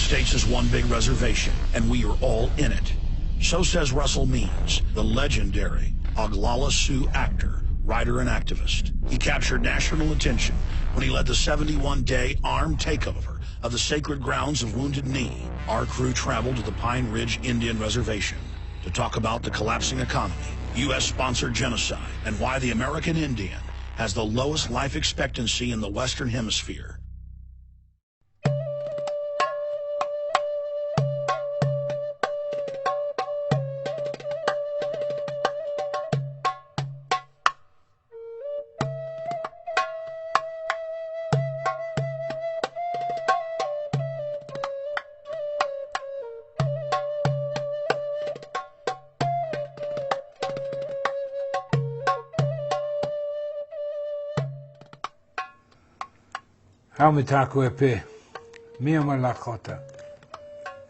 States is one big reservation, and we are all in it. So says Russell Means, the legendary Oglala Sioux actor, writer, and activist. He captured national attention when he led the 71-day armed takeover of the sacred grounds of Wounded Knee. Our crew traveled to the Pine Ridge Indian Reservation to talk about the collapsing economy, U.S.-sponsored genocide, and why the American Indian has the lowest life expectancy in the Western Hemisphere.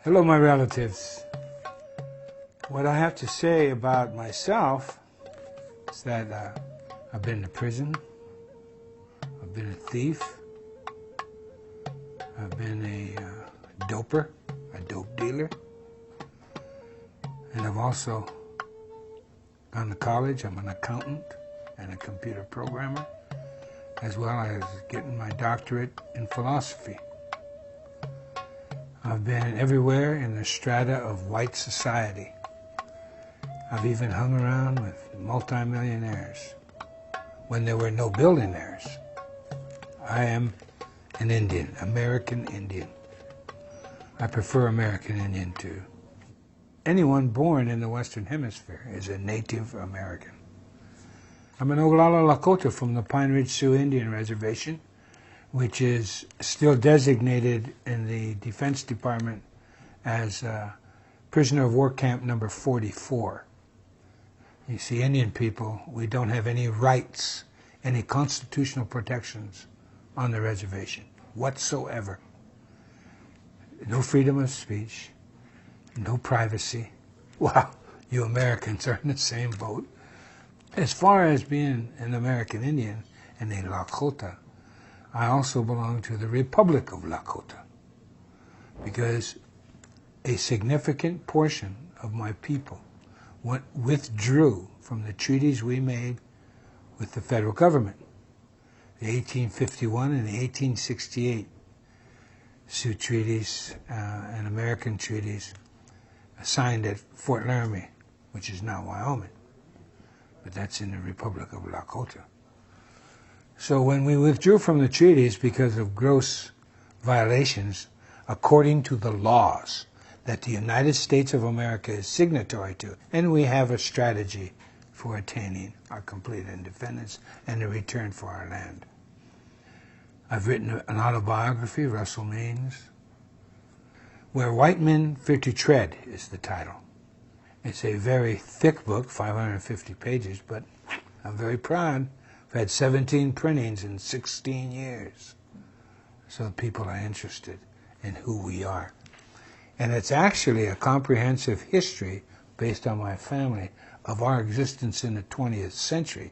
Hello, my relatives. What I have to say about myself is that I've been to prison, I've been a thief, I've been a doper, a dope dealer, and I've also gone to college. I'm an accountant and a computer programmer, as well as getting my doctorate in philosophy. I've been everywhere in the strata of white society. I've even hung around with multimillionaires when there were no billionaires. I am an Indian, American Indian. I prefer American Indian to anyone born in the Western Hemisphere is a Native American. I'm an Oglala Lakota from the Pine Ridge Sioux Indian Reservation, which is still designated in the Defense Department as prisoner of war camp number 44. You see, Indian people, we don't have any rights, any constitutional protections on the reservation whatsoever. No freedom of speech, no privacy. Wow, you Americans are in the same boat. As far as being an American Indian and a Lakota, I also belong to the Republic of Lakota, because a significant portion of my people withdrew from the treaties we made with the federal government, the 1851 and the 1868 Sioux treaties and American treaties signed at Fort Laramie, which is now Wyoming, but that's in the Republic of Lakota. So when we withdrew from the treaties because of gross violations, according to the laws that the United States of America is signatory to, and we have a strategy for attaining our complete independence and a return for our land. I've written an autobiography, Russell Means, Where White Men Fear to Tread is the title. It's a very thick book, 550 pages, but I'm very proud. I've had 17 printings in 16 years. So people are interested in who we are. And it's actually a comprehensive history based on my family of our existence in the 20th century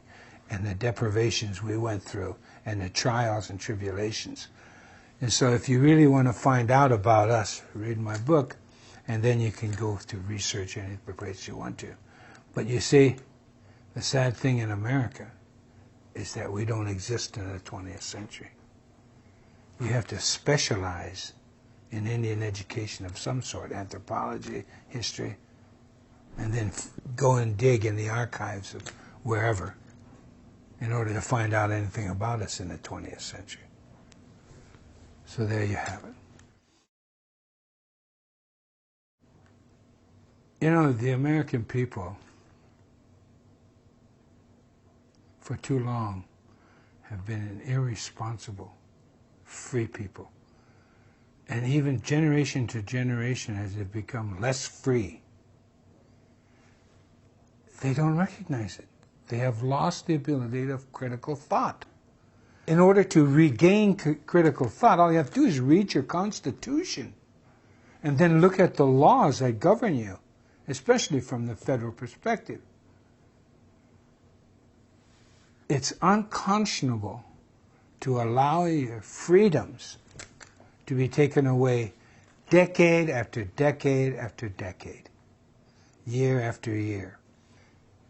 and the deprivations we went through and the trials and tribulations. And so if you really want to find out about us, read my book, and then you can go to research any place you want to. But you see, the sad thing in America is that we don't exist in the 20th century. You have to specialize in Indian education of some sort, anthropology, history, and then go and dig in the archives of wherever in order to find out anything about us in the 20th century. So there you have it. You know, the American people, for too long, have been an irresponsible, free people. And even generation to generation, as they've become less free, they don't recognize it. They have lost the ability of critical thought. In order to regain critical thought, all you have to do is read your Constitution and then look at the laws that govern you, especially from the federal perspective. It's unconscionable to allow your freedoms to be taken away decade after decade after decade, year after year.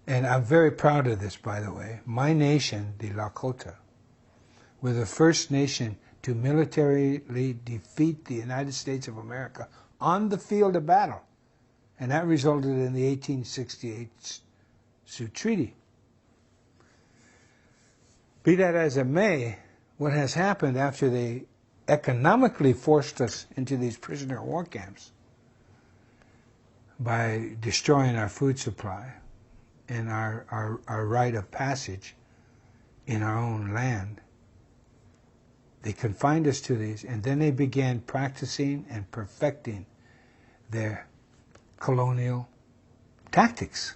And I'm very proud of this, by the way. My nation, the Lakota, were the first nation to militarily defeat the United States of America on the field of battle. And that resulted in the 1868 Sioux Treaty. Be that as it may, what has happened after they economically forced us into these prisoner of war camps by destroying our food supply and our right of passage in our own land, they confined us to these, and then they began practicing and perfecting their colonial tactics.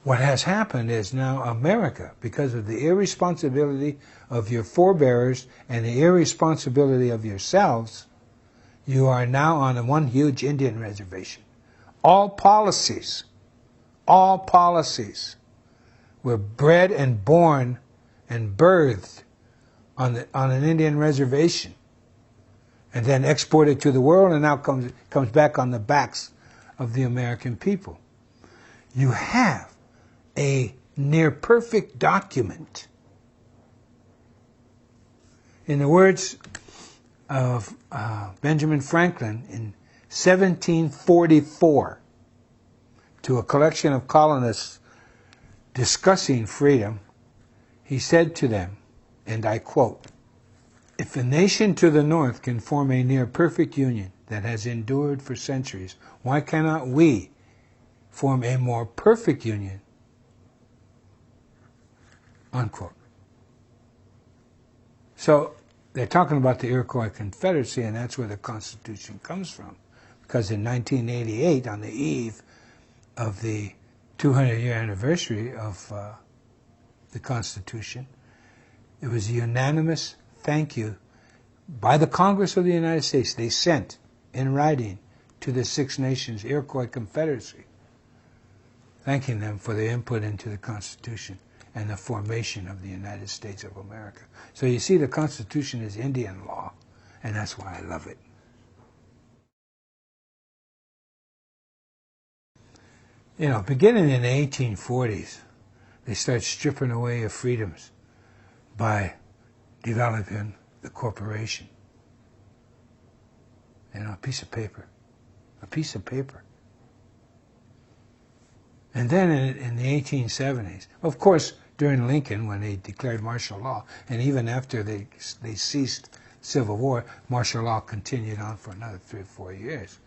What has happened is now America, because of the irresponsibility of your forebears and the irresponsibility of yourselves, you are now on one huge Indian reservation. All policies were bred and born and birthed on an Indian reservation, and then exported to the world, and now comes back on the backs of the American people. You have a near-perfect document. In the words of Benjamin Franklin in 1744, to a collection of colonists discussing freedom, he said to them, and I quote, "If a nation to the north can form a near-perfect union that has endured for centuries, why cannot we form a more perfect union?" Unquote. So they're talking about the Iroquois Confederacy, and that's where the Constitution comes from. Because in 1988, on the eve of the 200-year anniversary of the Constitution, it was a unanimous thank you by the Congress of the United States. They sent in writing to the Six Nations Iroquois Confederacy, thanking them for their input into the Constitution and the formation of the United States of America. So you see, the Constitution is Indian law, and that's why I love it. You know, beginning in the 1840s, they start stripping away your freedoms by developing the corporation. You know, a piece of paper. And then in the 1870s, of course, during Lincoln, when they declared martial law, and even after they ceased civil war, martial law continued on for another 3 or 4 years,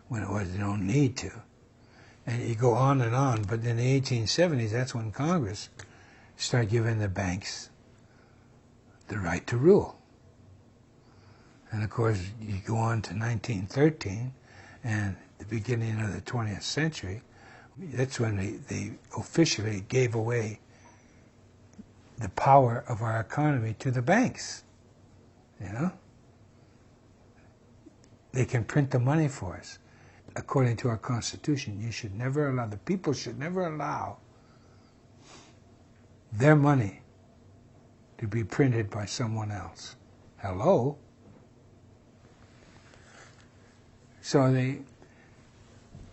when it was no need to. And you go on and on, but in the 1870s, that's when Congress started giving the banks the right to rule. And of course, you go on to 1913, and the beginning of the 20th century, that's when they officially gave away the power of our economy to the banks. You know? They can print the money for us. According to our Constitution, the people should never allow their money to be printed by someone else. Hello? So the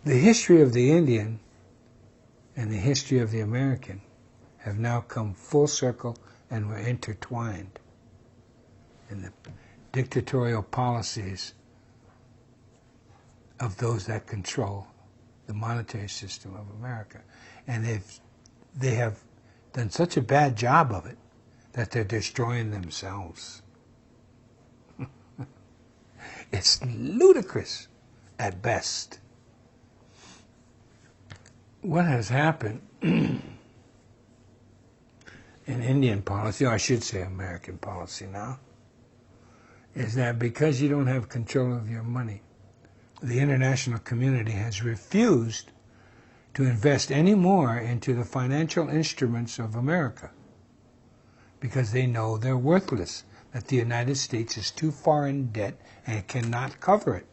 history of the Indian and the history of the American have now come full circle and were intertwined in the dictatorial policies of those that control the monetary system of America. And they have done such a bad job of it that they're destroying themselves. It's ludicrous at best. What has happened in Indian policy, or I should say American policy now, is that because you don't have control of your money, the international community has refused to invest any more into the financial instruments of America because they know they're worthless, that the United States is too far in debt and it cannot cover it.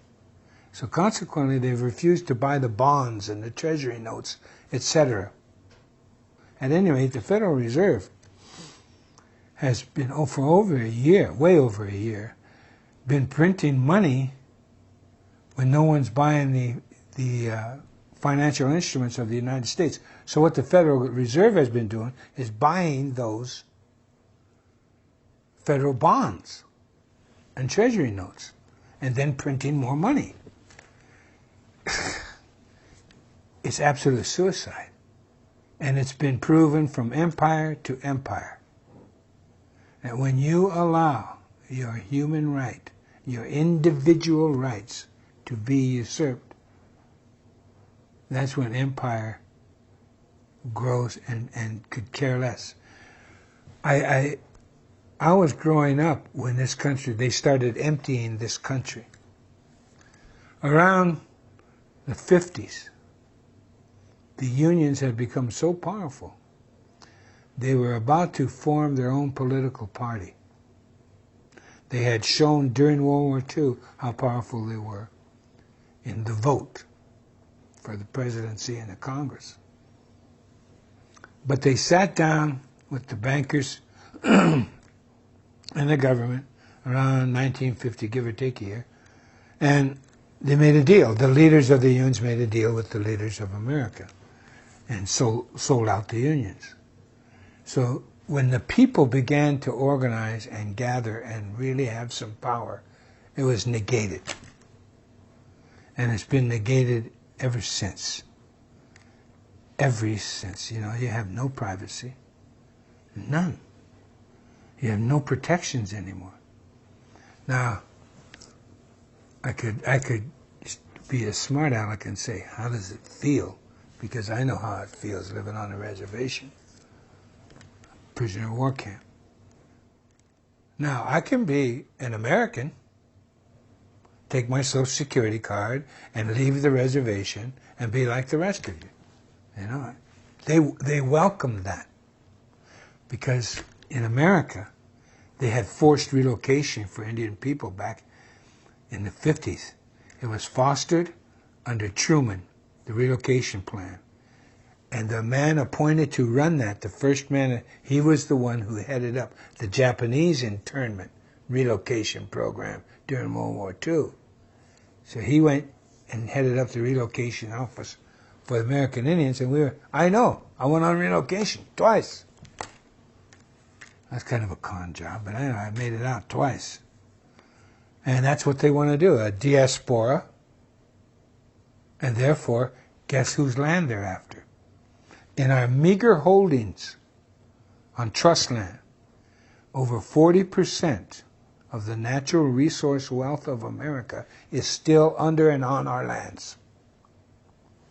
So consequently, they've refused to buy the bonds and the treasury notes, etc. At any rate, the Federal Reserve has been, for over a year, way over a year, been printing money when no one's buying the financial instruments of the United States. So what the Federal Reserve has been doing is buying those federal bonds and treasury notes and then printing more money. It's absolute suicide. And it's been proven from empire to empire that when you allow your human right, your individual rights to be usurped, that's when empire grows and could care less. I was growing up when this country, they started emptying this country. Around the 50s, the unions had become so powerful, they were about to form their own political party. They had shown during World War II how powerful they were in the vote for the presidency and the Congress. But they sat down with the bankers and the government around 1950, give or take a year, and they made a deal. The leaders of the unions made a deal with the leaders of America and sold out the unions. So when the people began to organize and gather and really have some power, it was negated. And it's been negated ever since. Ever since. You know, you have no privacy. None. You have no protections anymore. Now, I could be a smart aleck and say, how does it feel? Because I know how it feels living on a reservation, prisoner of war camp. Now, I can be an American, take my Social Security card, and leave the reservation and be like the rest of you. You know, they welcome that. Because in America, they had forced relocation for Indian people back in the 50s. It was fostered under Truman, the relocation plan. And the man appointed to run that, the first man, he was the one who headed up the Japanese internment relocation program during World War II. So he went and headed up the relocation office for the American Indians, and I went on relocation twice. That's kind of a con job, but anyway, I made it out twice. And that's what they want to do, a diaspora. And therefore, guess whose land they're after? In our meager holdings on trust land, over 40% of the natural resource wealth of America is still under and on our lands.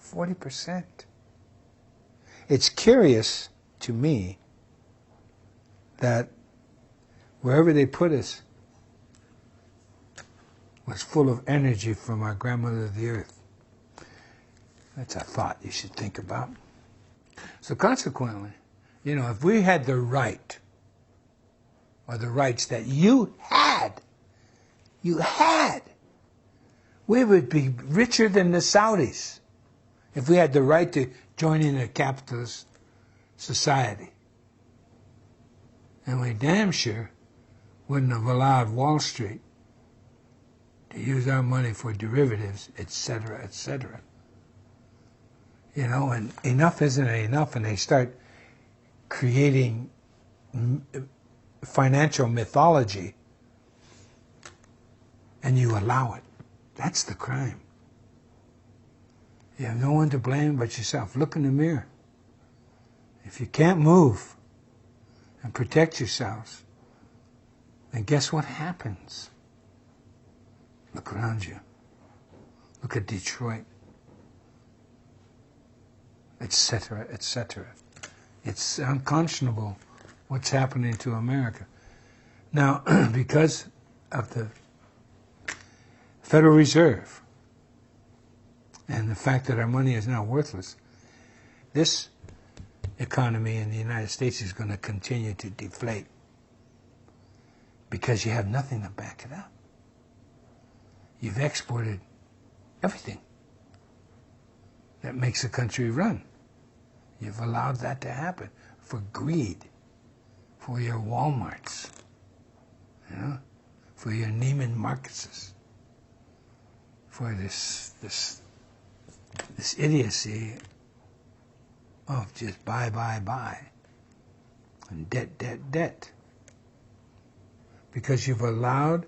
40%. It's curious to me that wherever they put us was full of energy from our grandmother the earth. That's a thought you should think about. So consequently, you know, if we had the right, or the rights that you had, we would be richer than the Saudis if we had the right to join in a capitalist society. And we damn sure wouldn't have allowed Wall Street to use our money for derivatives, etc., etc. You know, and enough isn't enough, and they start creating financial mythology, and you allow it. That's the crime. You have no one to blame but yourself. Look in the mirror. If you can't move and protect yourselves, then guess what happens? Look around you. Look at Detroit, etc., etc. It's unconscionable what's happening to America. Now, because of the Federal Reserve and the fact that our money is now worthless, this economy in the United States is going to continue to deflate because you have nothing to back it up. You've exported everything that makes a country run. You've allowed that to happen for greed, for your Walmarts, you know, for your Neiman Marcuses, for this idiocy of just buy, and debt. Because you've allowed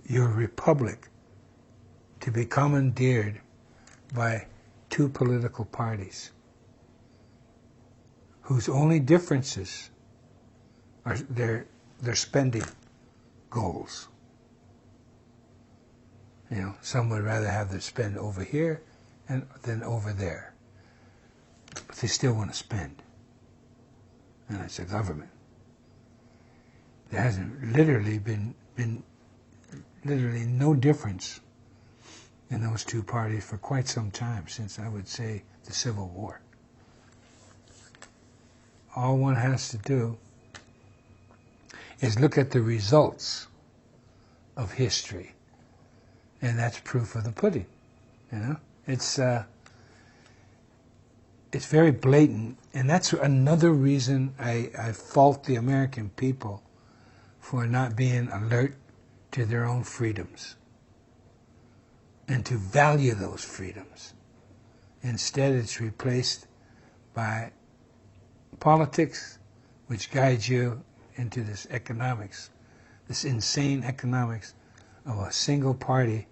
your republic to be commandeered by two political parties whose only differences are their spending goals. You know, some would rather have their spend over here than over there. But they still want to spend. And it's a government. There hasn't literally been literally no difference in those two parties for quite some time, since I would say the Civil War. All one has to do is look at the results of history, and that's proof of the pudding. You know, it's very blatant, and that's another reason I fault the American people for not being alert to their own freedoms and to value those freedoms. Instead, it's replaced by politics, which guides you into this economics, this insane economics of a single party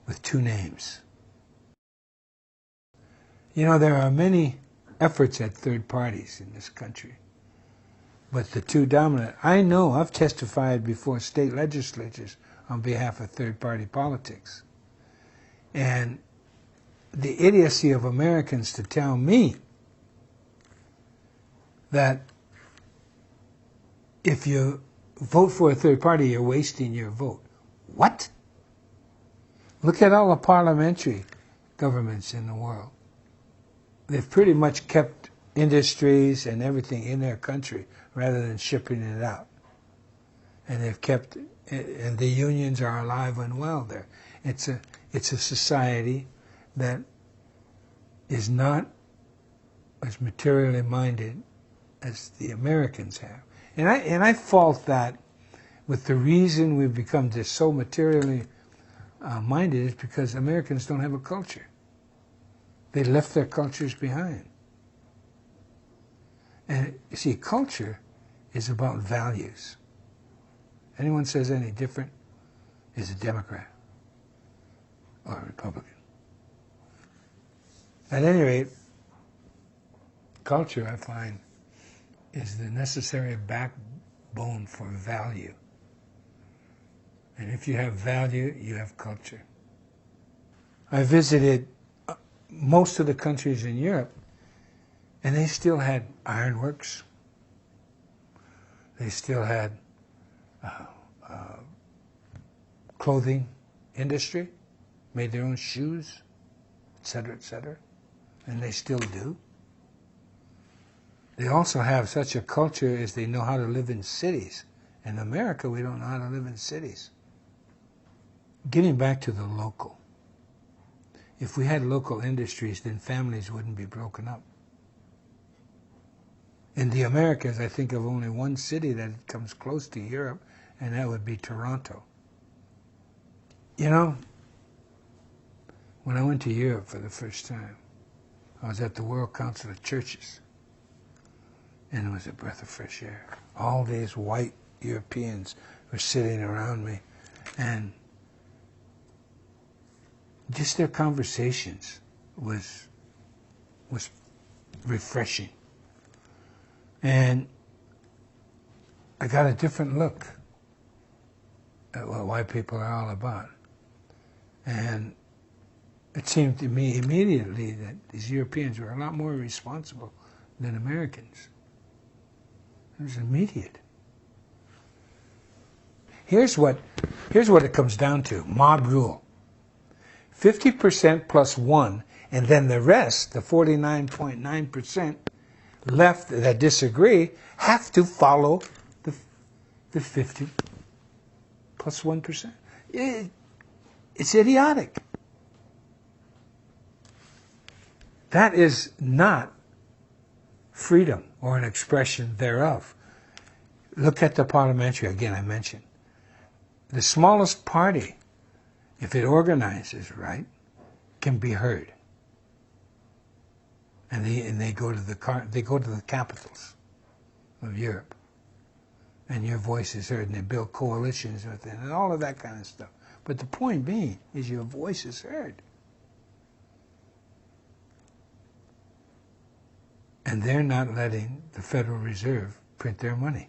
with two names. You know, there are many efforts at third parties in this country, but the two dominant, I know I've testified before state legislatures on behalf of third party politics. And the idiocy of Americans to tell me that if you vote for a third party, you're wasting your vote. What? Look at all the parliamentary governments in the world. They've pretty much kept industries and everything in their country rather than shipping it out. And they've kept, and the unions are alive and well there. It's a society that is not as materially minded as the Americans have. And I fault that with the reason we've become just so materially minded is because Americans don't have a culture. They left their cultures behind. And you see, culture is about values. Anyone says any different is a Democrat or a Republican. At any rate, culture, I find, is the necessary backbone for value. And if you have value, you have culture. I visited most of the countries in Europe, and they still had ironworks. They still had clothing industry, made their own shoes, etc., and they still do. They also have such a culture as they know how to live in cities. In America, we don't know how to live in cities. Getting back to the local. If we had local industries, then families wouldn't be broken up. In the Americas, I think of only one city that comes close to Europe, and that would be Toronto. You know, when I went to Europe for the first time, I was at the World Council of Churches, and it was a breath of fresh air. All these white Europeans were sitting around me, and just their conversations was refreshing. And I got a different look at what white people are all about. And it seemed to me immediately that these Europeans were a lot more responsible than Americans. It was immediate. Here's what it comes down to, mob rule. 50% plus 1, and then the rest, the 49.9% left that disagree, have to follow the 50 plus 1%. It's idiotic. That is not freedom or an expression thereof. Look at the parliamentary, again I mentioned. The smallest party if it organizes right, can be heard. And they go to the capitals of Europe, and your voice is heard, and they build coalitions with it, and all of that kind of stuff. But the point being is your voice is heard. And they're not letting the Federal Reserve print their money.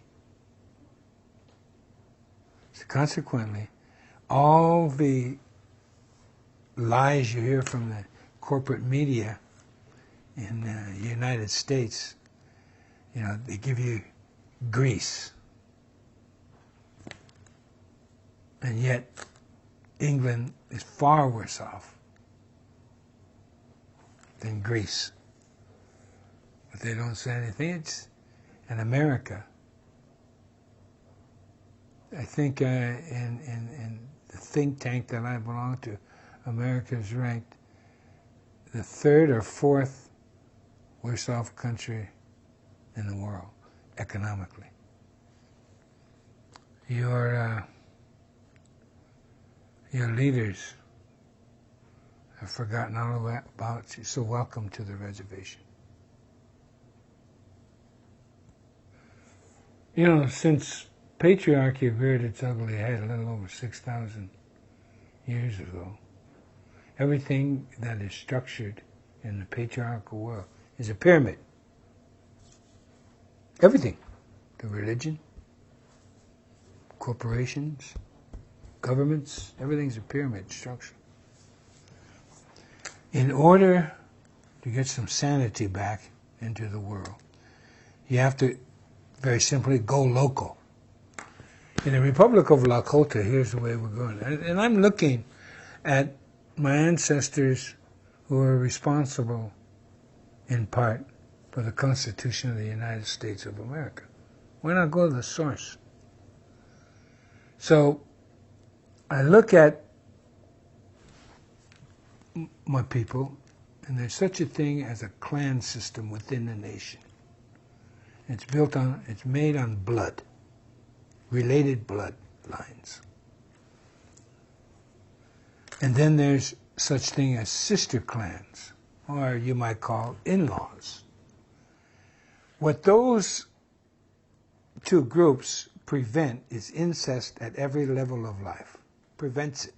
So consequently, all the lies you hear from the corporate media in the United States, you know, they give you Greece. And yet, England is far worse off than Greece. But they don't say anything. It's in America. I think in the think tank that I belong to, America is ranked the third or fourth worst off country in the world, economically. Your leaders have forgotten all about you, so welcome to the reservation. You know, since patriarchy reared its ugly head a little over 6,000 years ago, everything that is structured in the patriarchal world is a pyramid. Everything. The religion, corporations, governments, everything's a pyramid structure. In order to get some sanity back into the world, you have to, very simply, go local. In the Republic of Lakota, here's the way we're going. And I'm looking at my ancestors who are responsible, in part, for the Constitution of the United States of America. Why not go to the source? So, I look at my people, and there's such a thing as a clan system within the nation. It's made on blood, related blood lines. And then there's such thing as sister clans, or you might call in-laws. What those two groups prevent is incest at every level of life. Prevents it.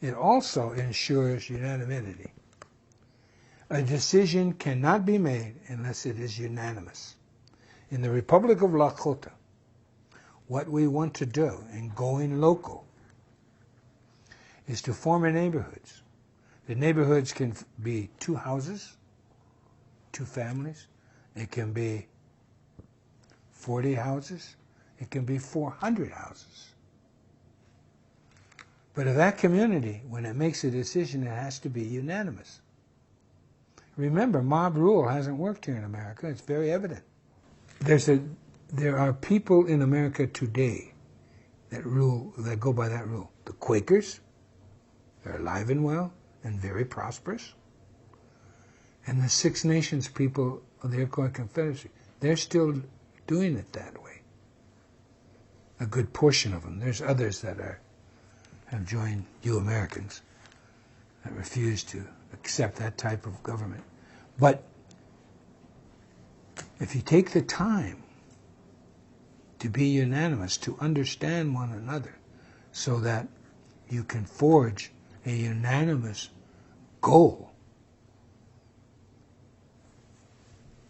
It also ensures unanimity. A decision cannot be made unless it is unanimous. In the Republic of Lakota, what we want to do in going local is to form neighborhoods. The neighborhoods can be 2 houses, 2 families. It can be 40 houses. It can be 400 houses. But if that community, when it makes a decision, it has to be unanimous. Remember, mob rule hasn't worked here in America. It's very evident. There are people in America today that go by that rule. The Quakers, they're alive and well and very prosperous. And the Six Nations people of the Iroquois Confederacy, they're still doing it that way. A good portion of them. There's others that have joined you Americans that refuse to accept that type of government. But if you take the time to be unanimous, to understand one another, so that you can forge a unanimous goal,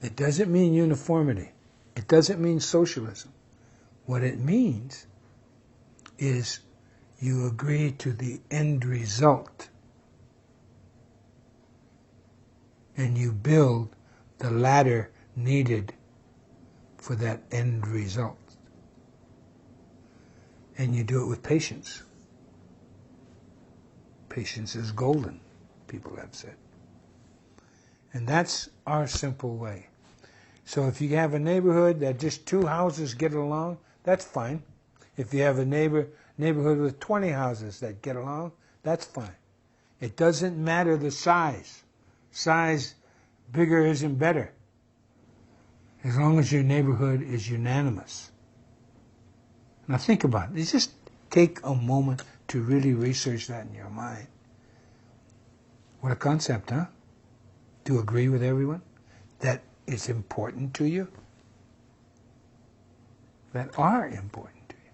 it doesn't mean uniformity. It doesn't mean socialism. What it means is you agree to the end result, and you build the ladder needed for that end result. And you do it with patience. Patience is golden, people have said. And that's our simple way. So if you have a neighborhood that just 2 houses get along, that's fine. If you have a neighborhood with 20 houses that get along, that's fine. It doesn't matter the size. Size, bigger isn't better. As long as your neighborhood is unanimous. Now think about it. Just take a moment to really research that in your mind. What a concept, huh? To agree with everyone that is important to you, that are important to you.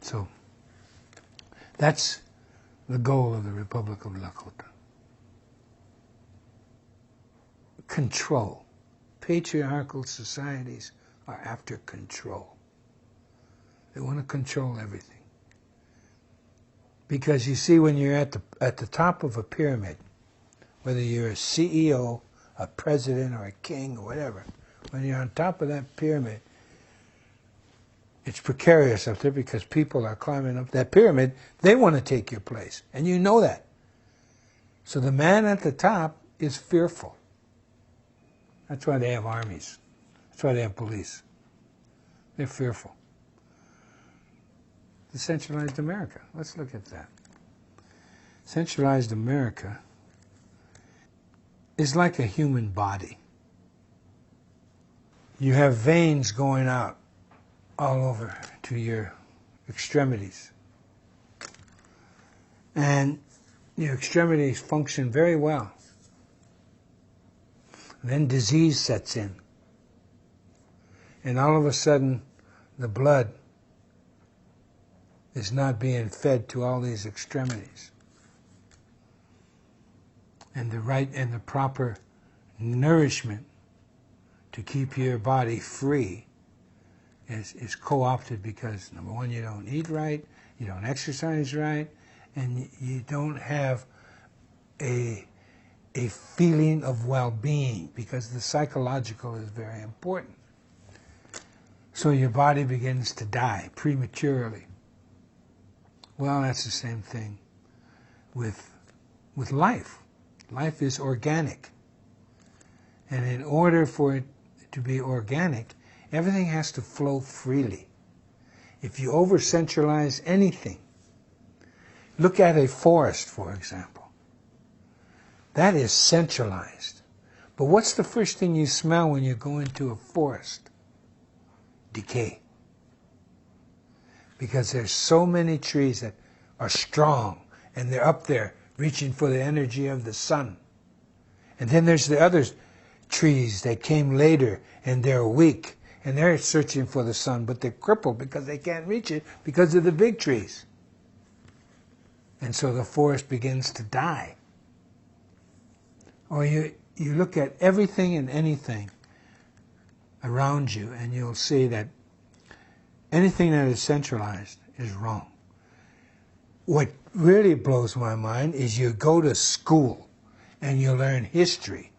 So that's the goal of the Republic of Lakota. Control. Patriarchal societies are after control. They want to control everything. Because you see, when you're at the top of a pyramid, whether you're a CEO, a president, or a king, or whatever, when you're on top of that pyramid, it's precarious up there because people are climbing up that pyramid. They want to take your place, and you know that. So the man at the top is fearful. That's why they have armies. That's why they have police. They're fearful. The centralized America. Let's look at that. Centralized America is like a human body. You have veins going out all over to your extremities. And your extremities function very well. Then disease sets in. And all of a sudden, the blood is not being fed to all these extremities. And the right and the proper nourishment to keep your body free is co-opted because, number one, you don't eat right, you don't exercise right, and you don't have a feeling of well-being, because the psychological is very important. So your body begins to die prematurely. Well, that's the same thing with life. Life is organic. And in order for it to be organic, everything has to flow freely. If you over-centralize anything, look at a forest, for example. That is centralized. But what's the first thing you smell when you go into a forest? Decay. Because there's so many trees that are strong, and they're up there reaching for the energy of the sun. And then there's the other trees that came later, and they're weak, and they're searching for the sun, but they're crippled because they can't reach it because of the big trees. And so the forest begins to die. Or you look at everything and anything around you, and you'll see that anything that is centralized is wrong. What really blows my mind is you go to school and you learn history,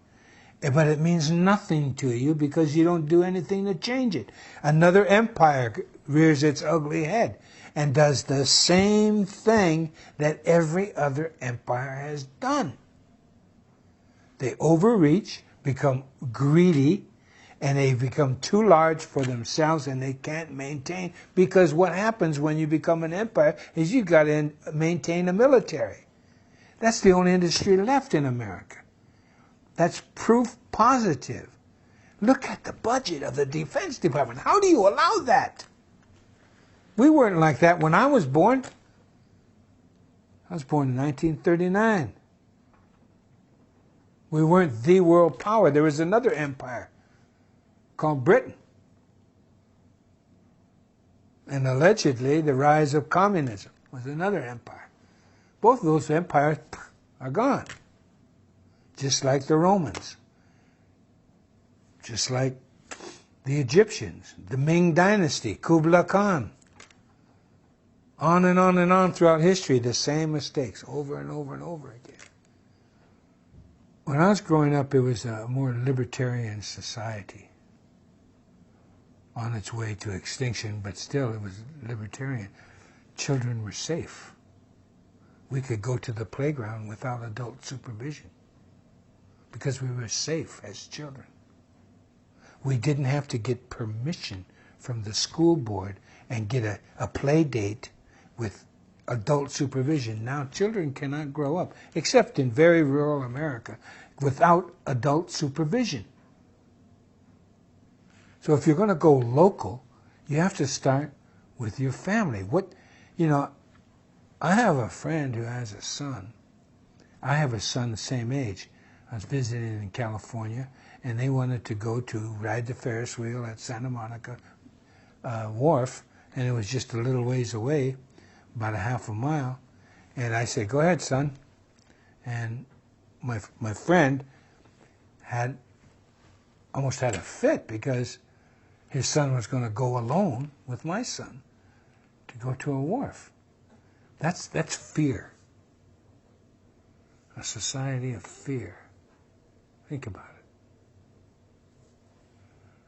but it means nothing to you because you don't do anything to change it. Another empire rears its ugly head and does the same thing that every other empire has done. They overreach, become greedy, and they become too large for themselves, and they can't maintain. Because what happens when you become an empire is you've got to maintain a military. That's the only industry left in America. That's proof positive. Look at the budget of the Defense Department. How do you allow that? We weren't like that when I was born. I was born in 1939. We weren't the world power. There was another empire called Britain. And allegedly, the rise of communism was another empire. Both of those empires are gone. Just like the Romans. Just like the Egyptians. The Ming Dynasty, Kublai Khan. On and on and on throughout history, the same mistakes over and over and over again. When I was growing up, it was a more libertarian society on its way to extinction, but still it was libertarian. Children were safe. We could go to the playground without adult supervision because we were safe as children. We didn't have to get permission from the school board and get a play date with adult supervision. Now children cannot grow up, except in very rural America, without adult supervision. So if you're going to go local, you have to start with your family. I have a friend who has a son. I have a son the same age. I was visiting in California, and they wanted to go to ride the Ferris wheel at Santa Monica Wharf, and it was just a little ways away, about a half a mile. And I said, "Go ahead, son." And my friend almost had a fit because his son was going to go alone with my son to go to a wharf. That's fear. A society of fear. Think about it.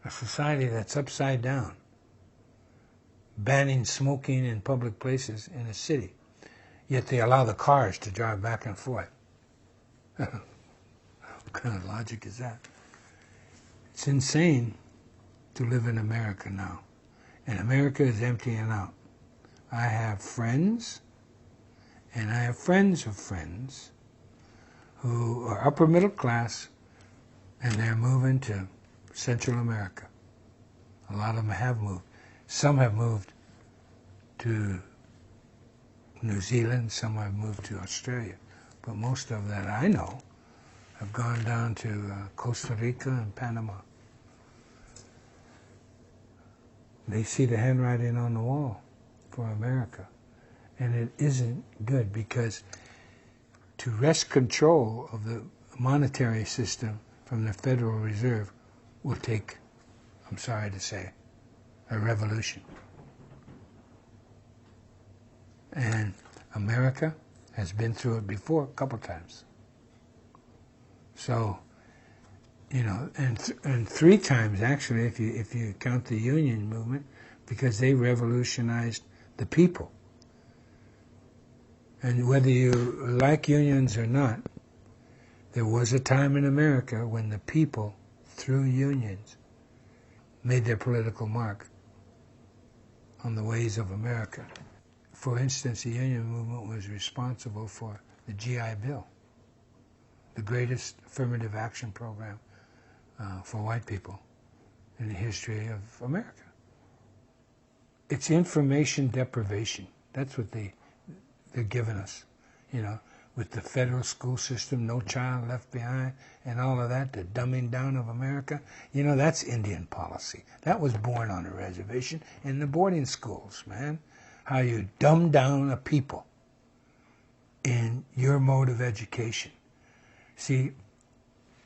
A society that's upside down, banning smoking in public places in a city, yet they allow the cars to drive back and forth. What kind of logic is that? It's insane to live in America now. And America is emptying out. I have friends, and I have friends of friends who are upper middle class, and they're moving to Central America. A lot of them have moved. Some have moved to New Zealand, some have moved to Australia. But most of that I know have gone down to Costa Rica and Panama. They see the handwriting on the wall for America. And it isn't good, because to wrest control of the monetary system from the Federal Reserve will take, I'm sorry to say, a revolution. And America has been through it before a couple times. So, you know, and three times actually, if you count the union movement, because they revolutionized the people. And whether you like unions or not, there was a time in America when the people, through unions, made their political mark on the ways of America. For instance, the union movement was responsible for the GI Bill, the greatest affirmative action program for white people in the history of America. It's information deprivation. That's what they're giving us, you know, with the federal school system, no child left behind, and all of that, the dumbing down of America. You know, that's Indian policy. That was born on a reservation in the boarding schools, man. How you dumb down a people in your mode of education. See,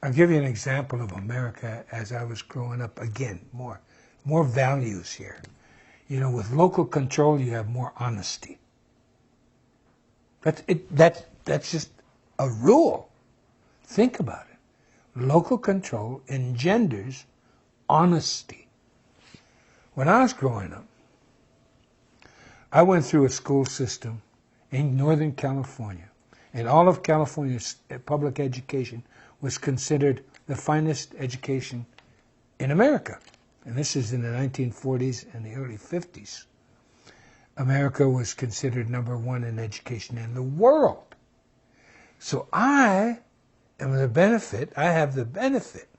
I'll give you an example of America as I was growing up. Again, more values here. You know, with local control, you have more honesty. That's just a rule. Think about it. Local control engenders honesty. When I was growing up, I went through a school system in Northern California, and all of California's public education was considered the finest education in America. And this is in the 1940s and the early 50s. America was considered number one in education in the world. So I have the benefit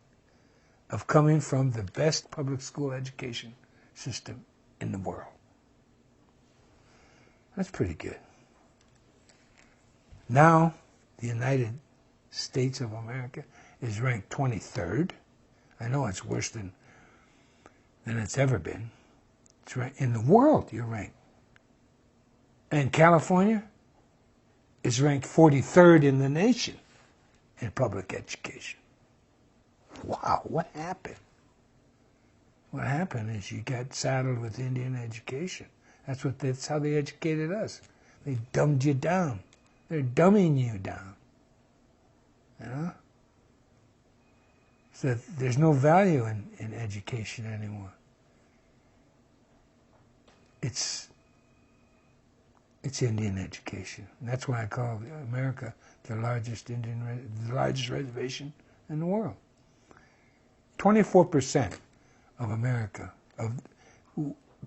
of coming from the best public school education system in the world. That's pretty good. Now, the United States of America is ranked 23rd. I know it's worse than it's ever been. It's right in the world, you're ranked. And California is ranked 43rd in the nation in public education. Wow, what happened? What happened is you got saddled with Indian education. That's how they educated us. They dumbed you down. They're dumbing you down. You know? So there's no value in education anymore. It's Indian education. And that's why I call America the largest reservation in the world. 24% of America, of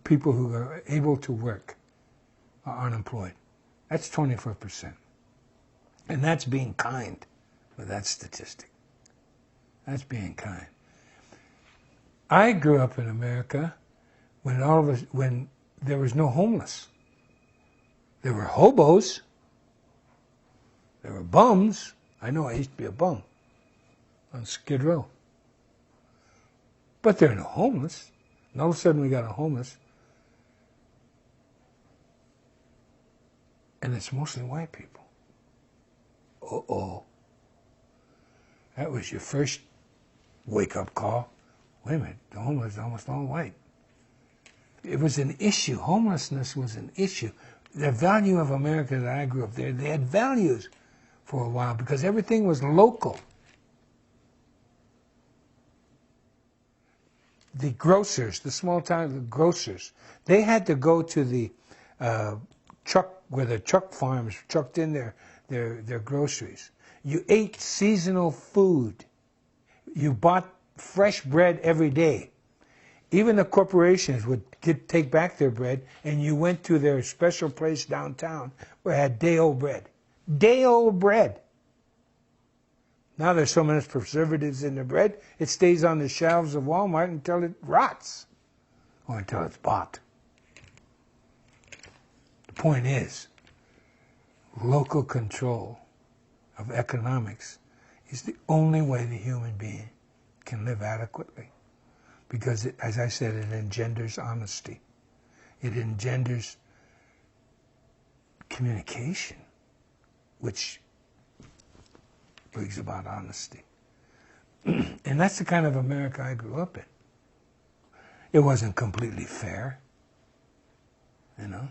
people who are able to work, are unemployed. That's 24%. And that's being kind with that statistic. That's being kind. I grew up in America when there was no homeless. There were hobos. There were bums. I know I used to be a bum on Skid Row. But there are no homeless. And all of a sudden we got a homeless. And it's mostly white people. Uh-oh. That was your first wake-up call. Wait a minute, the homeless are almost all white. It was an issue. Homelessness was an issue. The value of America that I grew up there, they had values for a while because everything was local. The grocers, the small town grocers, they had to go to the truck, where the truck farms trucked in their groceries. You ate seasonal food. You bought fresh bread every day. Even the corporations would take back their bread, and you went to their special place downtown where it had day-old bread. Day-old bread. Now there's so many preservatives in the bread, it stays on the shelves of Walmart until it rots, or until it's bought. The point is, local control of economics is the only way the human being can live adequately. Because, as I said, it engenders honesty. It engenders communication, which brings about honesty. And that's the kind of America I grew up in. It wasn't completely fair, you know,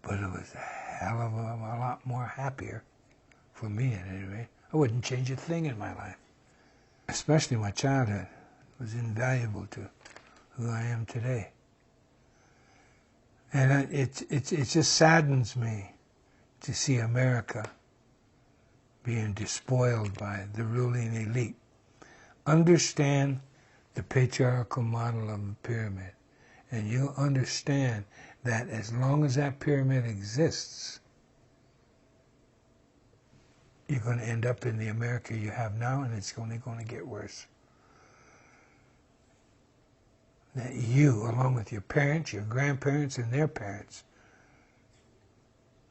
but it was a hell of a lot more happier for me at any rate. I wouldn't change a thing in my life, especially my childhood. It was invaluable to who I am today. And it just saddens me to see America being despoiled by the ruling elite. Understand the patriarchal model of the pyramid, and you'll understand that as long as that pyramid exists, you're going to end up in the America you have now, and it's only going to get worse. That you, along with your parents, your grandparents, and their parents,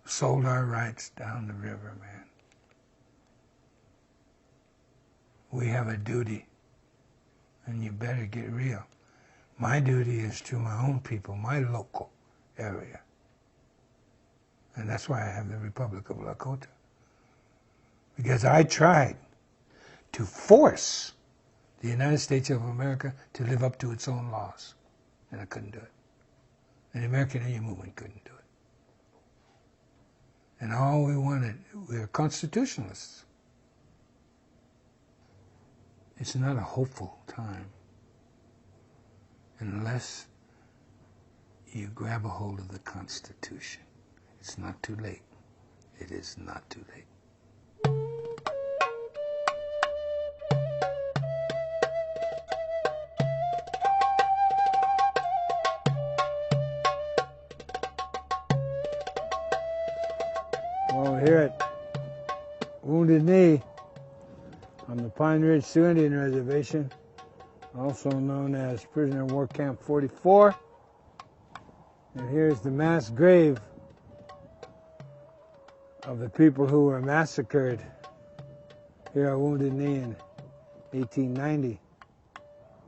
sold our rights down the river, man. We have a duty, and you better get real. My duty is to my own people, my local area. And that's why I have the Republic of Lakota. Because I tried to force the United States of America to live up to its own laws. And I couldn't do it. And the American Indian Movement couldn't do it. And all we wanted, we were constitutionalists. It's not a hopeful time unless you grab a hold of the Constitution. It's not too late. It is not too late. Well, here at Wounded Knee on the Pine Ridge Sioux Indian Reservation, also known as Prisoner of War Camp 44. And here's the mass grave of the people who were massacred here at Wounded Knee in 1890.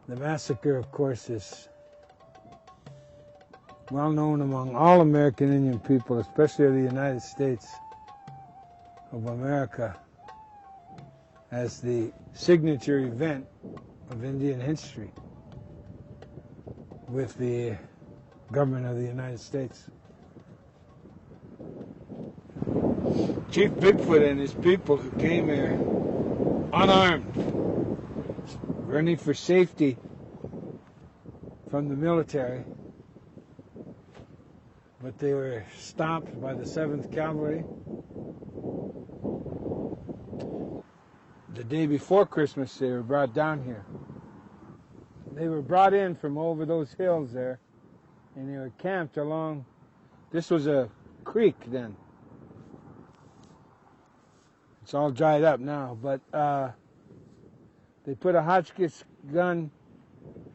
The massacre, of course, is well known among all American Indian people, especially of the United States of America, as the signature event of Indian history with the government of the United States. Chief Bigfoot and his people who came here unarmed, running for safety from the military, but they were stopped by the 7th Cavalry the day before Christmas. They were brought down here. They were brought in from over those hills there, and they were camped along. This was a creek then. It's all dried up now, but they put a Hotchkiss gun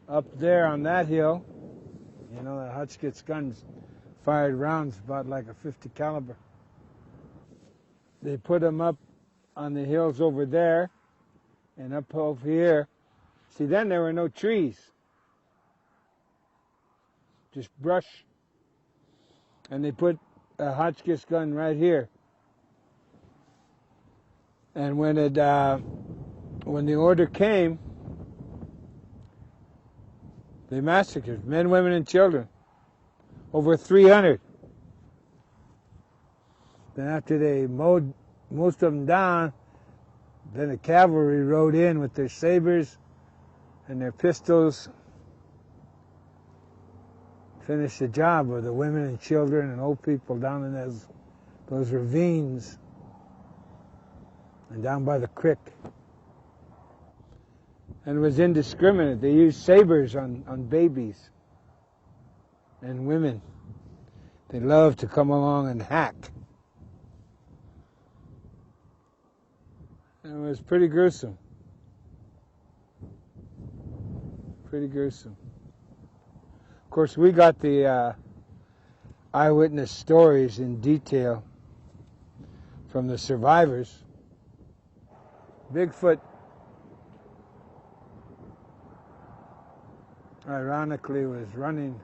up there on that hill. You know, the Hotchkiss guns fired rounds about like a 50 caliber. They put them up on the hills over there and up over here. See, then there were no trees, just brush. And they put a Hotchkiss gun right here. And when the order came, they massacred men, women, and children. Over 300. Then after they mowed most of them down, then the cavalry rode in with their sabers and their pistols, finished the job of the women and children and old people down in those ravines and down by the creek. And it was indiscriminate. They used sabers on babies and women. They loved to come along and hack. And it was pretty gruesome. Pretty gruesome. Of course, we got the eyewitness stories in detail from the survivors. Bigfoot, ironically, was running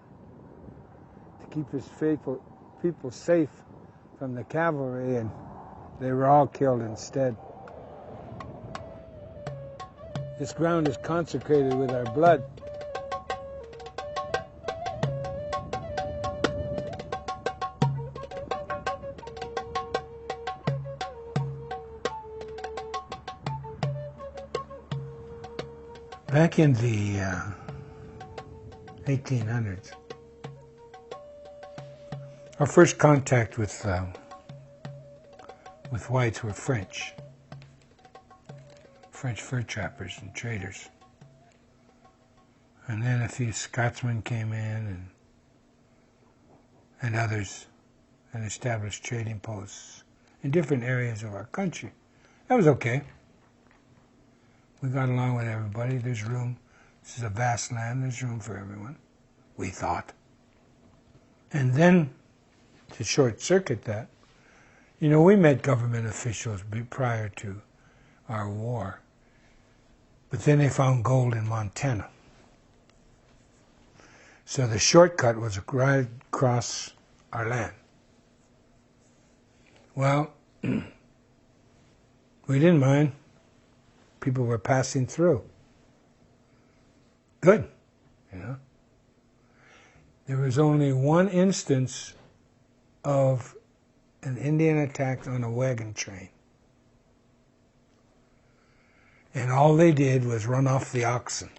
to keep his faithful people safe from the cavalry, and they were all killed instead. This ground is consecrated with our blood. Back in the 1800s, our first contact with whites were French fur trappers and traders. And then a few Scotsmen came in and others, and established trading posts in different areas of our country. That was okay. We got along with everybody. There's room. This is a vast land. There's room for everyone, we thought. And then, to short-circuit that, you know, we met government officials prior to our war. But then they found gold in Montana. So the shortcut was right across our land. Well, we didn't mind. People were passing through. Good, you know. There was only one instance of an Indian attack on a wagon train. And all they did was run off the oxen.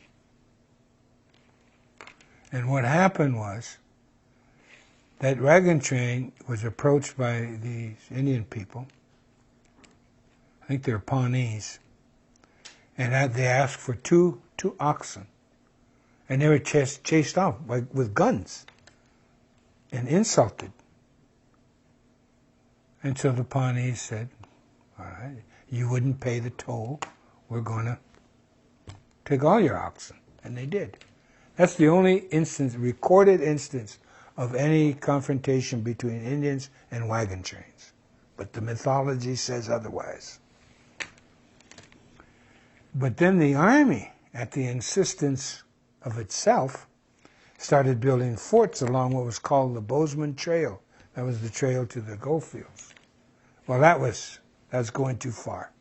And what happened was that wagon train was approached by these Indian people. I think they're Pawnees. And they asked for two oxen. And they were chased off with guns and insulted. And so the Pawnees said, all right, you wouldn't pay the toll. We're going to take all your oxen. And they did. That's the only instance, recorded instance, of any confrontation between Indians and wagon trains. But the mythology says otherwise. But then the army, at the insistence of itself, started building forts along what was called the Bozeman Trail. That was the trail to the gold fields. Well, that was going too far.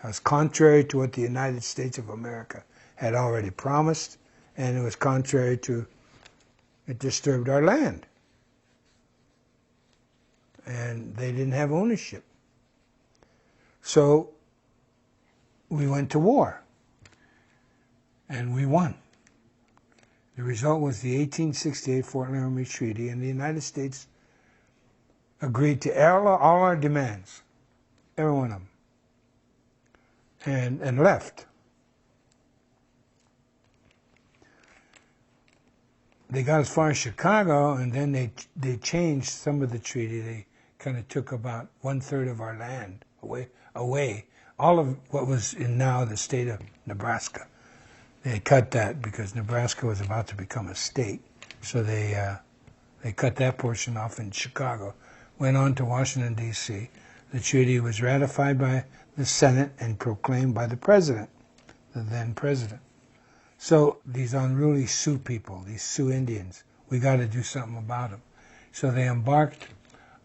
That was contrary to what the United States of America had already promised, and it was contrary to, it disturbed our land. And they didn't have ownership. So we went to war, and we won. The result was the 1868 Fort Laramie Treaty, and the United States agreed to all our demands, every one of them, and left. They got as far as Chicago, and then they changed some of the treaty. They kind of took about 1/3 of our land away. All of what was in now the state of Nebraska. They cut that because Nebraska was about to become a state. So they They cut that portion off in Chicago, went on to Washington, D.C. The treaty was ratified by the Senate and proclaimed by the president, the then president. So these unruly Sioux people, these Sioux Indians, we got to do something about them. So they embarked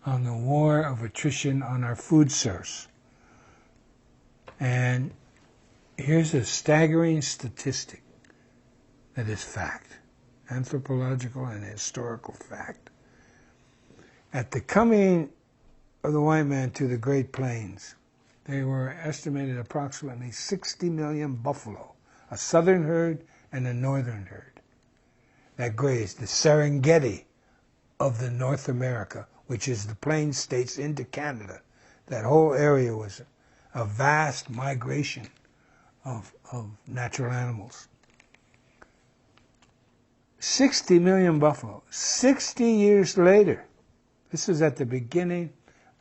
on the war of attrition on our food source. And here's a staggering statistic that is fact, anthropological and historical fact. At the coming of the white man to the Great Plains, there were estimated approximately 60 million buffalo, a southern herd and a northern herd, that grazed the Serengeti of the North America, which is the plain states into Canada. That whole area was a vast migration of natural animals. 60 million buffalo. 60 years later, this is at the beginning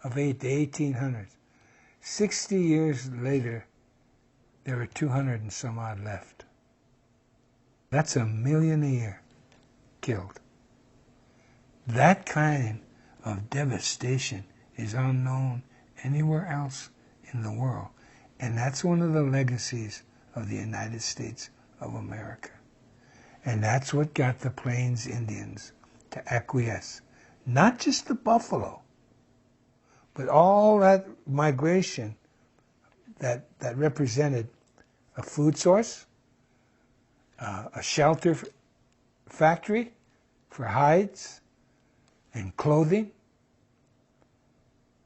of the 1800s. 60 years later, there were 200 and some odd left. That's 1 million a year killed. That kind of devastation is unknown anywhere else in the world. And that's one of the legacies of the United States of America. And that's what got the Plains Indians to acquiesce. Not just the buffalo, but all that migration that represented a food source, a shelter factory for hides and clothing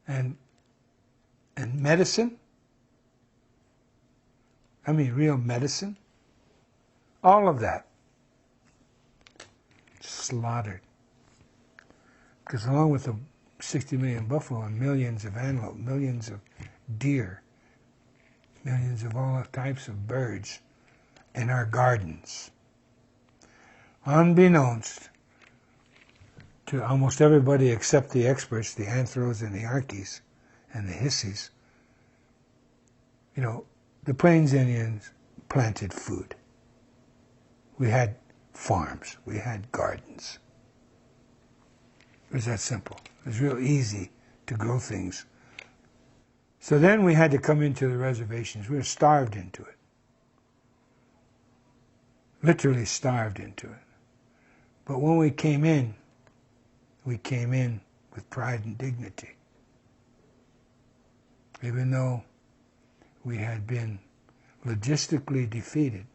and medicine. I mean, real medicine. All of that slaughtered. Because along with the 60 million buffalo and millions of antelope, millions of deer, millions of all types of birds in our gardens, unbeknownst to almost everybody except the experts, the anthros and the archies and the hissies, you know, the Plains Indians planted food. We had farms. We had gardens. It was that simple. It was real easy to grow things. So then we had to come into the reservations. We were starved into it. Literally starved into it. But when we came in with pride and dignity. Even though we had been logistically defeated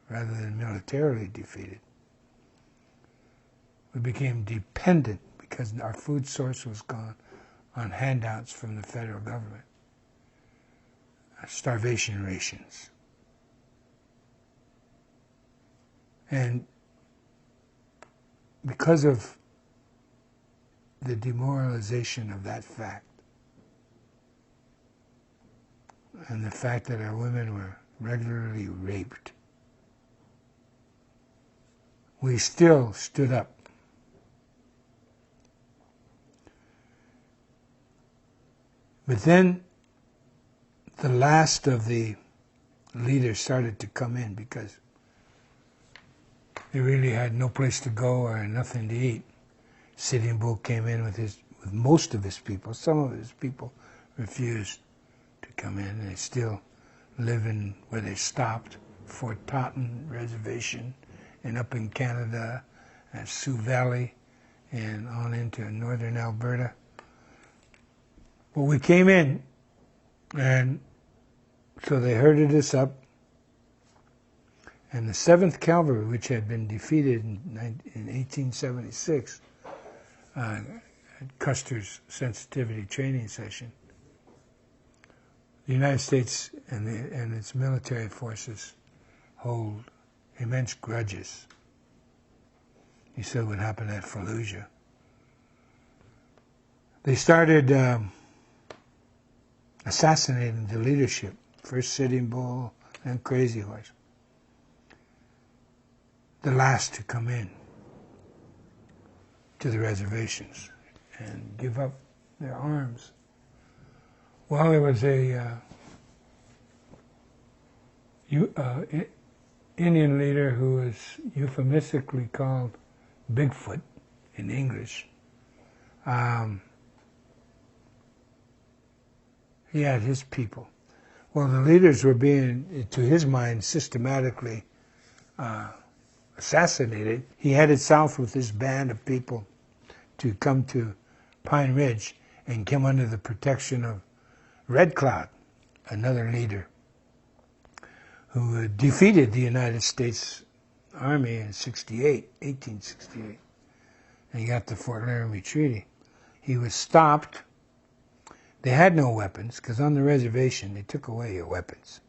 rather than militarily defeated, we became dependent because our food source was gone on handouts from the federal government, starvation rations. And because of the demoralization of that fact, and the fact that our women were regularly raped, we still stood up. But then the last of the leaders started to come in because they really had no place to go or nothing to eat. Sitting Bull came in with most of his people. Some of his people refused to come in. They still live in where they stopped, Fort Totten Reservation, and up in Canada, at Sioux Valley, and on into northern Alberta. Well, we came in, and so they herded us up, and the 7th Cavalry, which had been defeated in 1876, at Custer's sensitivity training session, the United States and its military forces hold immense grudges. You said what happened at Fallujah. They started assassinating the leadership. First Sitting Bull, then Crazy Horse. The last to come in to the reservations and give up their arms. Well, there was a Indian leader who was euphemistically called Bigfoot, in English. He had his people. Well, the leaders were being, to his mind, systematically assassinated. He headed south with this band of people to come to Pine Ridge and come under the protection of Red Cloud, another leader who defeated the United States Army in 1868. And he got the Fort Laramie Treaty. He was stopped. They had no weapons, because on the reservation, they took away your weapons.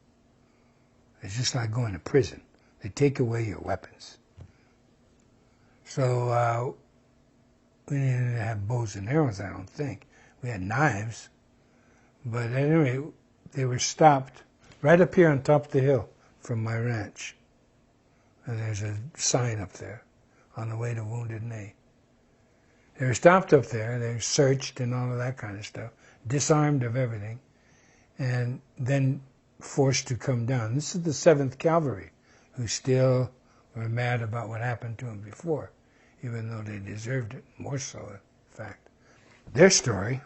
It's just like going to prison. They take away your weapons. So we didn't have bows and arrows, I don't think. We had knives. But at any rate, they were stopped right up here on top of the hill from my ranch. And there's a sign up there on the way to Wounded Knee. They were stopped up there. They were searched and all of that kind of stuff, disarmed of everything, and then forced to come down. This is the 7th Cavalry, who still were mad about what happened to them before, even though they deserved it, more so, in fact. Their story,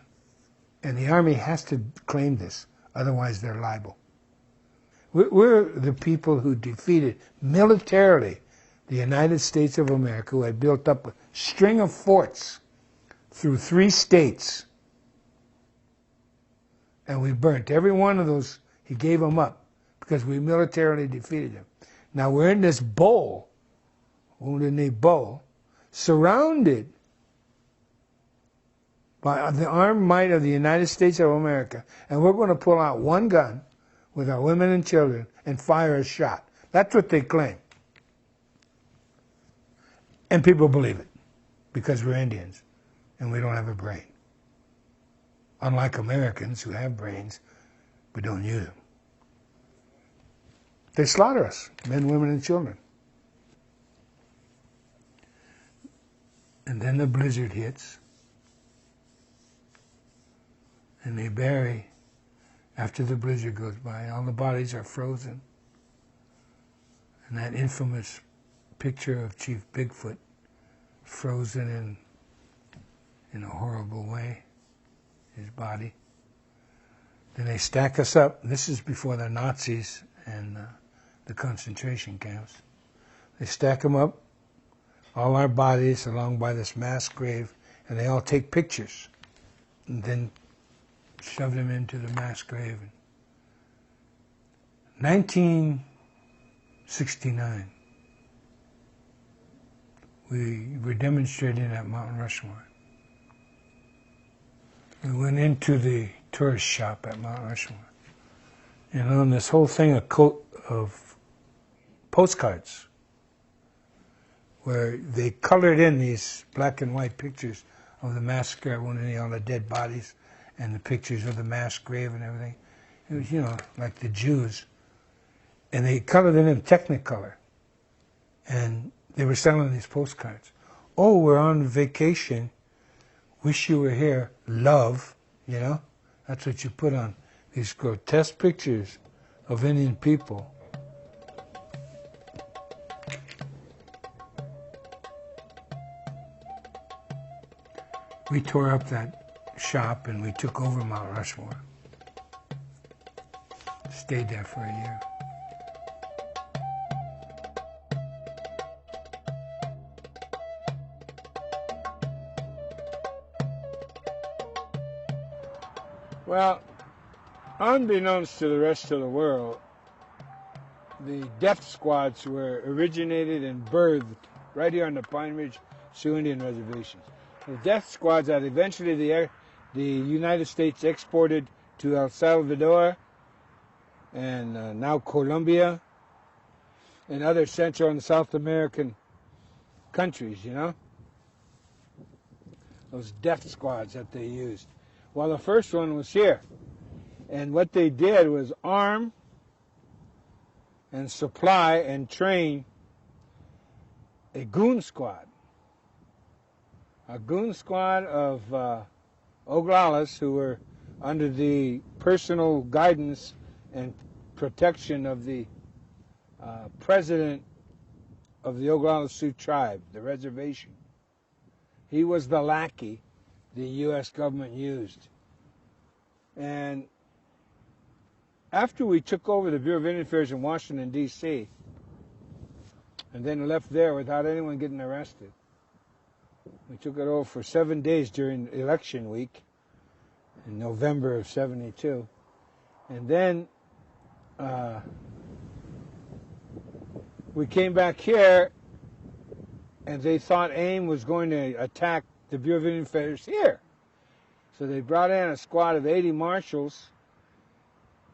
and the Army has to claim this, otherwise they're liable. We're the people who defeated militarily the United States of America, who had built up a string of forts through 3 states. And we burnt every one of those. He gave them up because we militarily defeated him. Now we're in this bowl, Wounded Knee Bowl, surrounded by the armed might of the United States of America, and we're going to pull out one gun with our women and children and fire a shot. That's what they claim. And people believe it because we're Indians and we don't have a brain. Unlike Americans who have brains but don't use them. They slaughter us, men, women, and children. And then the blizzard hits, and they bury, after the blizzard goes by, all the bodies are frozen. And that infamous picture of Chief Bigfoot frozen in a horrible way, his body. Then they stack us up. This is before the Nazis and the concentration camps. They stack them up, all our bodies along by this mass grave, and they all take pictures and then shove them into the mass grave. 1969, we were demonstrating at Mount Rushmore. We went into the tourist shop at Mount Rushmore, and on this whole thing of postcards, where they colored in these black and white pictures of the massacre, all the dead bodies, and the pictures of the mass grave and everything. It was, like the Jews. And they colored it in Technicolor. And they were selling these postcards. Oh, we're on vacation. Wish you were here. Love, That's what you put on these grotesque pictures of Indian people. We tore up that shop and we took over Mount Rushmore. Stayed there for a year. Well, unbeknownst to the rest of the world, the death squads were originated and birthed right here on the Pine Ridge Sioux Indian reservations. The death squads that eventually the United States exported to El Salvador and now Colombia and other Central and South American countries, Those death squads that they used. Well, the first one was here. And what they did was arm and supply and train a goon squad. A goon squad of Oglalas who were under the personal guidance and protection of the president of the Oglala Sioux tribe, the reservation. He was the lackey the U.S. government used. And after we took over the Bureau of Indian Affairs in Washington, D.C., and then left there without anyone getting arrested, we took it over for 7 days during election week in November of '72. And then we came back here, and they thought AIM was going to attack the Bureau of Indian Affairs here. So they brought in a squad of 80 marshals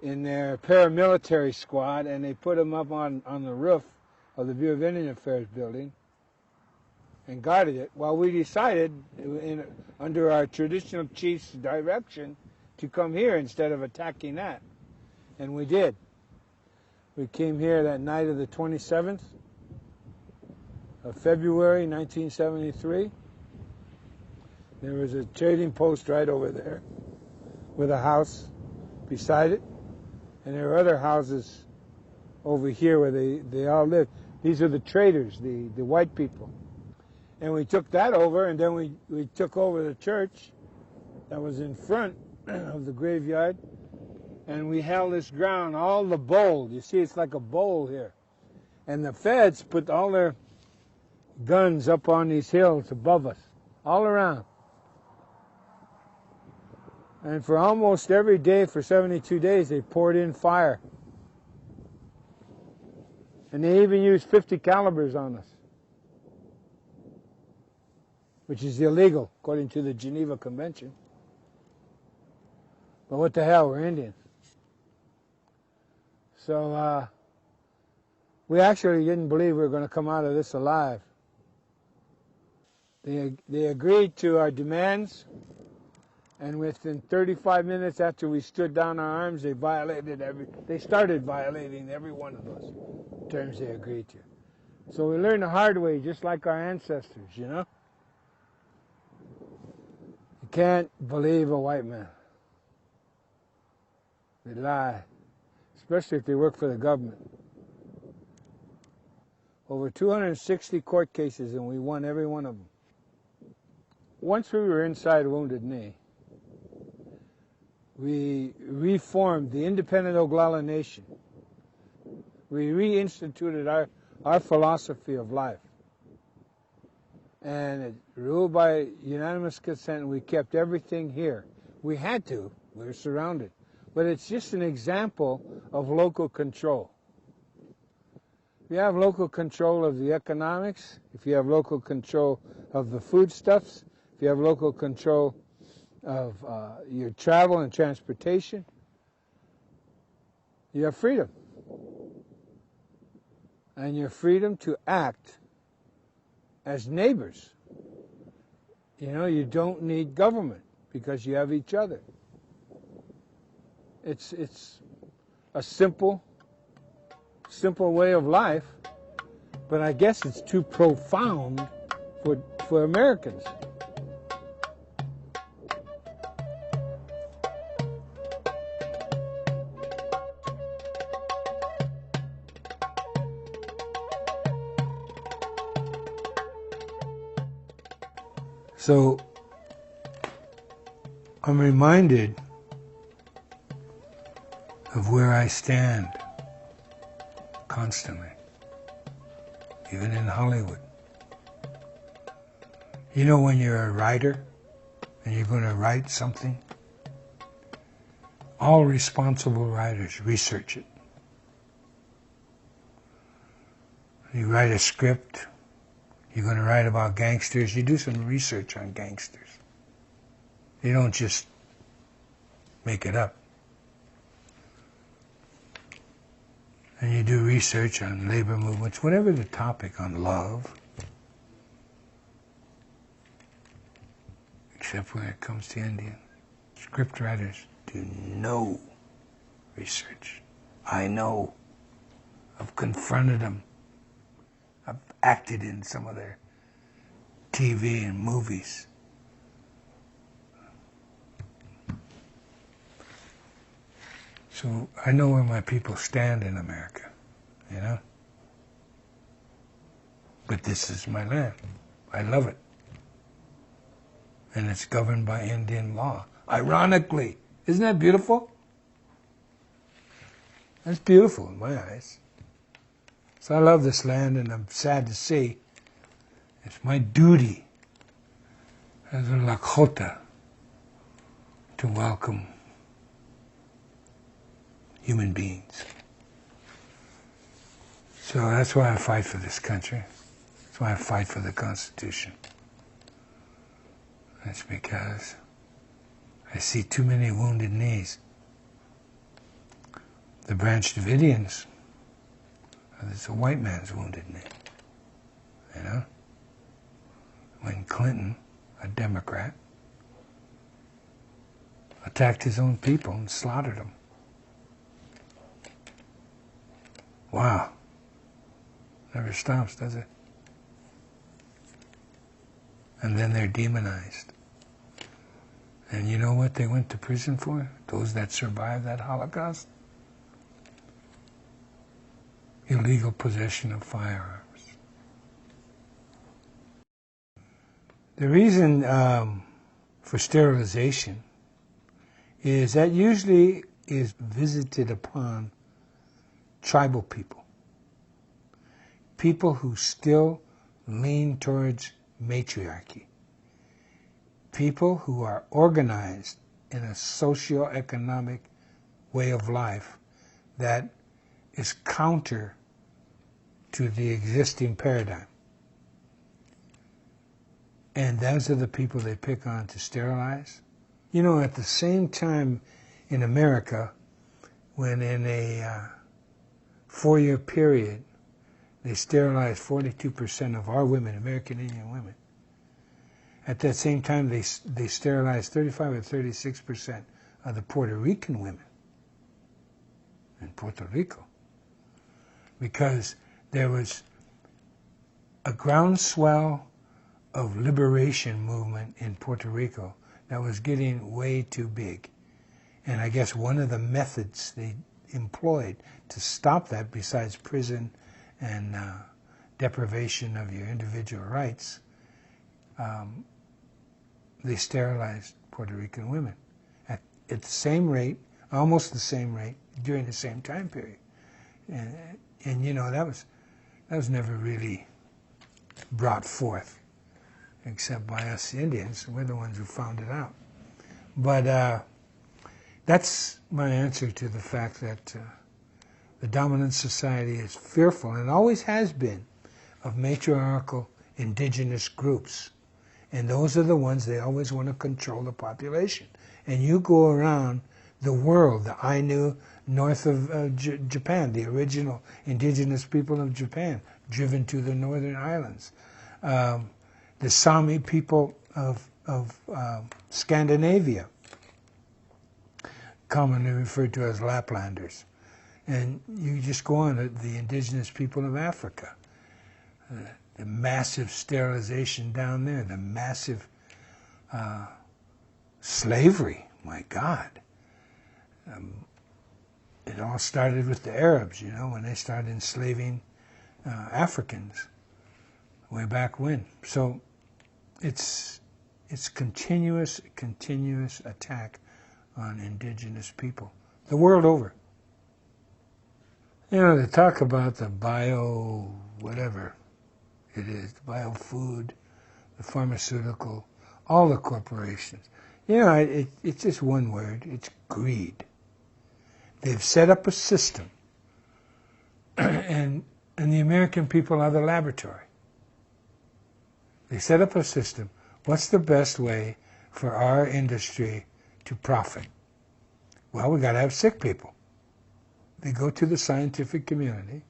in their paramilitary squad, and they put them up on the roof of the Bureau of Indian Affairs building and guarded it, while we decided, under our traditional chief's direction, to come here instead of attacking that. And we did. We came here that night of the 27th of February 1973. There was a trading post right over there with a house beside it, and there were other houses over here where they all lived. These are the traders, the white people. And we took that over, and then we took over the church that was in front of the graveyard, and we held this ground, all the bowl. You see, it's like a bowl here. And the feds put all their guns up on these hills above us, all around. And for almost every day for 72 days, they poured in fire. And they even used .50 calibers on us, which is illegal according to the Geneva Convention. But what the hell, we're Indians. So we actually didn't believe we were going to come out of this alive. They agreed to our demands, and within 35 minutes after we stood down our arms, they started violating every one of those terms they agreed to. So we learned the hard way, just like our ancestors, you know? You can't believe a white man. They lie, especially if they work for the government. Over 260 court cases, and we won every one of them. Once we were inside Wounded Knee, we reformed the independent Oglala Nation. We reinstituted our philosophy of life. And it ruled by unanimous consent, and we kept everything here. We had to. We were surrounded. But it's just an example of local control. If you have local control of the economics, if you have local control of the foodstuffs, if you have local control of your travel and transportation, you have freedom. And your freedom to act as neighbors. You know, you don't need government because you have each other. It's a simple way of life, but I guess it's too profound for Americans. So I'm reminded of where I stand constantly, even in Hollywood. You know, when you're a writer and you're going to write something, all responsible writers research it. You write a script, you're going to write about gangsters, you do some research on gangsters. You don't just make it up. And you do research on labor movements, whatever the topic, on love. Except when it comes to Indians. Script writers do no research. I know. I've confronted them. I've acted in some of their TV and movies. So I know where my people stand in America, you know? But this is my land. I love it. and it's governed by Indian law. Ironically, isn't that beautiful? That's beautiful in my eyes. So I love this land, and I'm sad to see it's my duty as a Lakota to welcome human beings. So that's why I fight for this country. That's why I fight for the Constitution. That's because I see too many wounded knees. The Branch Davidians, it's a white man's wounded knee. You know? When Clinton, a Democrat, attacked his own people and slaughtered them. Wow. Never stops, does it? And then they're demonized. And you know what they went to prison for? Those that survived that Holocaust? Illegal possession of firearms. The reason for sterilization is that usually is visited upon tribal people. People who still lean towards matriarchy. People who are organized in a socio-economic way of life that is counter to the existing paradigm. And those are the people they pick on to sterilize. You know, at the same time in America, when in a 4-year period, they sterilized 42% of our women, American Indian women. At that same time, they sterilized 35 or 36% of the Puerto Rican women in Puerto Rico. Because there was a groundswell of liberation movement in Puerto Rico that was getting way too big. And I guess one of the methods they employed to stop that, besides prison and deprivation of your individual rights, they sterilized Puerto Rican women at the same rate, almost the same rate, during the same time period. And you know, that was never really brought forth, except by us Indians. We're the ones who found it out. But that's my answer to the fact that the dominant society is fearful, and always has been, of matriarchal indigenous groups. And those are the ones they always want to control the population. And you go around the world, the Ainu north of Japan, the original indigenous people of Japan, driven to the northern islands. The Sami people of Scandinavia, commonly referred to as Laplanders. And you just go on, the indigenous people of Africa. The massive sterilization down there, the massive slavery, my God. It all started with the Arabs, you know, when they started enslaving Africans way back when. So it's continuous attack on indigenous people the world over. You know, they talk about the whatever it is, the biofood, the pharmaceutical, all the corporations. You know, it's just one word, it's greed. They've set up a system, and the American people are the laboratory. They set up a system. What's the best way for our industry to profit? Well, we got to have sick people. They go to the scientific community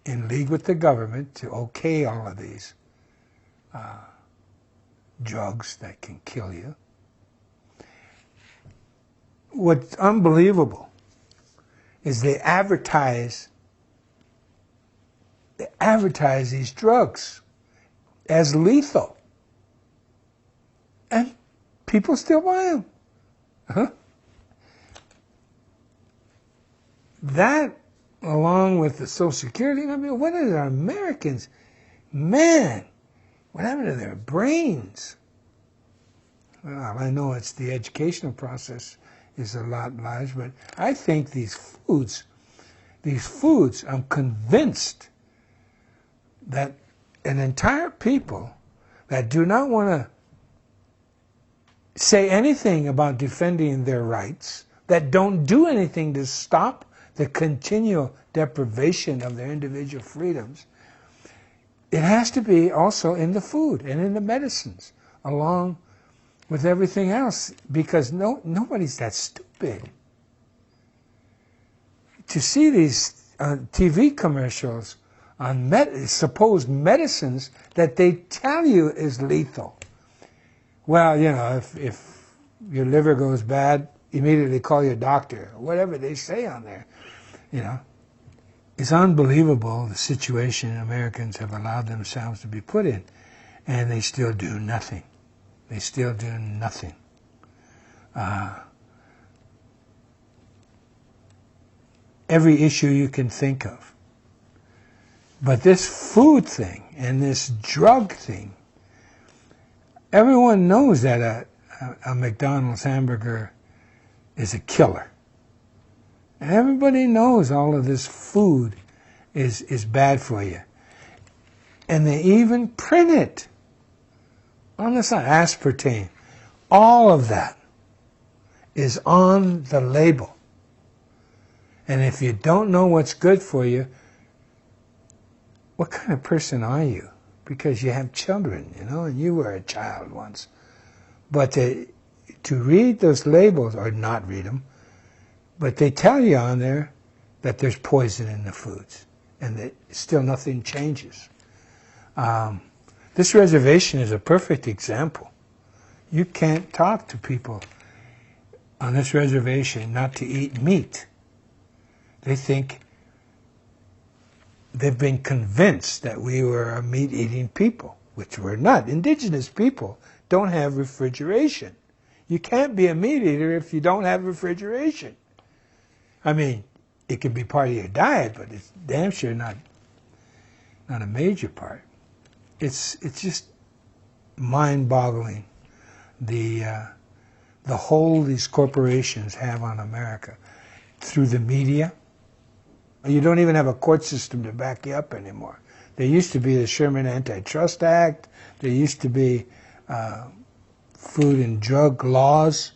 in league with the government to okay all of these drugs that can kill you. What's unbelievable is they advertise these drugs as lethal, and people still buy them. Huh? That, along with the Social Security, I mean, what are our Americans? Man, What happened to their brains? Well, I know it's the educational process is a lot large, but I think these foods, I'm convinced that an entire people that do not want to say anything about defending their rights, that don't do anything to stop the continual deprivation of their individual freedoms, it has to be also in the food and in the medicines, along with everything else, because nobody's that stupid. To see these TV commercials on supposed medicines that they tell you is lethal. Well, you know, if your liver goes bad, immediately call your doctor, or whatever they say on there, you know. It's unbelievable the situation Americans have allowed themselves to be put in, and they still do nothing. They still do nothing. Every issue you can think of. But this food thing and this drug thing, everyone knows that a McDonald's hamburger is a killer. And everybody knows all of this food is bad for you. And they even print it on the side, aspartame. All of that is on the label. And if you don't know what's good for you, what kind of person are you? Because you have children, you know, and you were a child once. But to read those labels, or not read them, but they tell you on there that there's poison in the foods, and that still nothing changes. This reservation is a perfect example. You can't talk to people on this reservation not to eat meat. They think, they've been convinced that we were a meat-eating people, which we're not. Indigenous people don't have refrigeration. You can't be a meat-eater if you don't have refrigeration. I mean, it can be part of your diet, but it's damn sure not a major part. It's just mind-boggling the hold these corporations have on America through the media. You don't even have a court system to back you up anymore. There used to be the Sherman Antitrust Act. There used to be food and drug laws,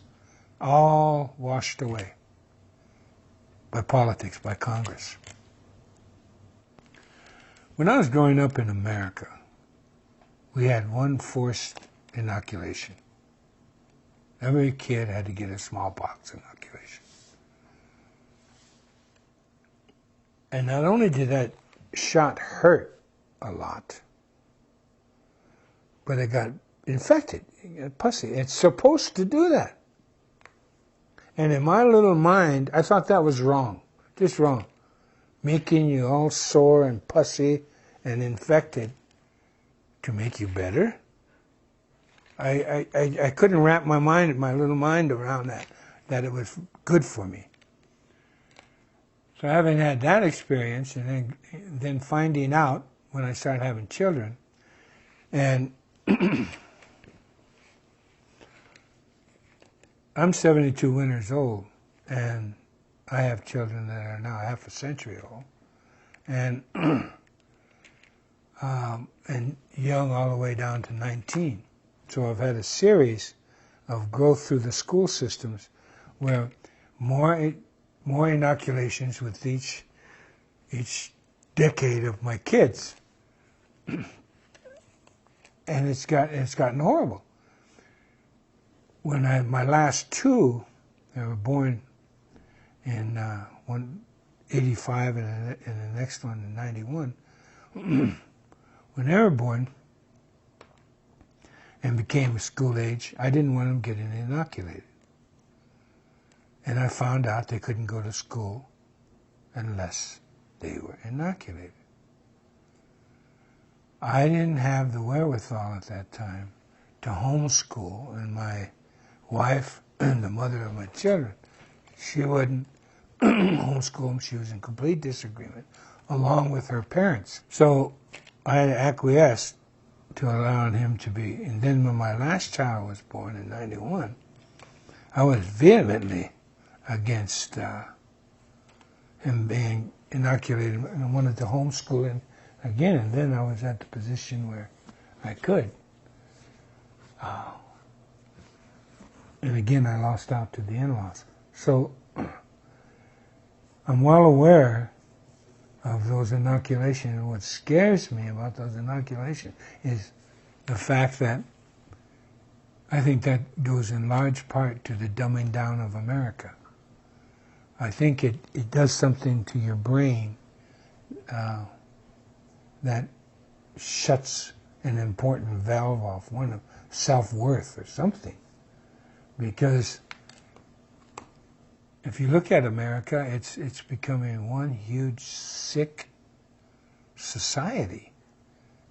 all washed away by politics, by Congress. When I was growing up in America, we had one forced inoculation. Every kid had to get a smallpox inoculation. And not only did that shot hurt a lot, but it got infected. It got pussy. It's supposed to do that. And in my little mind, I thought that was wrong. Just wrong. Making you all sore and pussy and infected to make you better. I couldn't wrap my little mind around that it was good for me. So having had that experience, and then finding out when I started having children, and I'm 72 winters old, and I have children that are now half a century old, and and young all the way down to 19. So I've had a series of growth through the school systems where more inoculations with each decade of my kids, and it's gotten horrible. When my last two, they were born in 85 and the next one in 91. When they were born and became school age, I didn't want them getting inoculated. And I found out they couldn't go to school unless they were inoculated. I didn't have the wherewithal at that time to homeschool, and my wife, and the mother of my children, she wouldn't homeschool them. She was in complete disagreement, along with her parents. So I acquiesced to allowing him to be. And then when my last child was born in '91, I was vehemently against him being inoculated, and I wanted to homeschool him again. And then I was at the position where I could. And again, I lost out to the in-laws. So I'm well aware of those inoculations, and what scares me about those inoculations is the fact that I think that goes in large part to the dumbing down of America. I think it does something to your brain that shuts an important valve off, one of self-worth or something. Because if you look at America, it's becoming one huge sick society.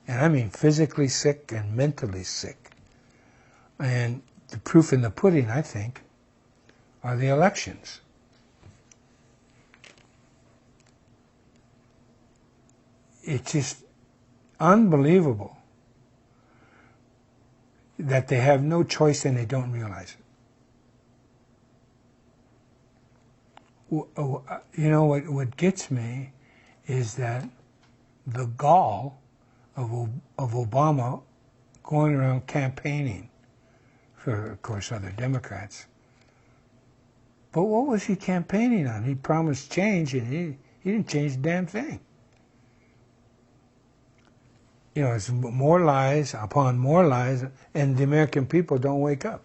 And I mean physically sick and mentally sick. And the proof in the pudding, I think, are the elections. It's just unbelievable that they have no choice and they don't realize it. You know, what gets me is that the gall of Obama going around campaigning for, of course, other Democrats. But what was he campaigning on? He promised change, and he didn't change a damn thing. You know, it's more lies upon more lies, and the American people don't wake up.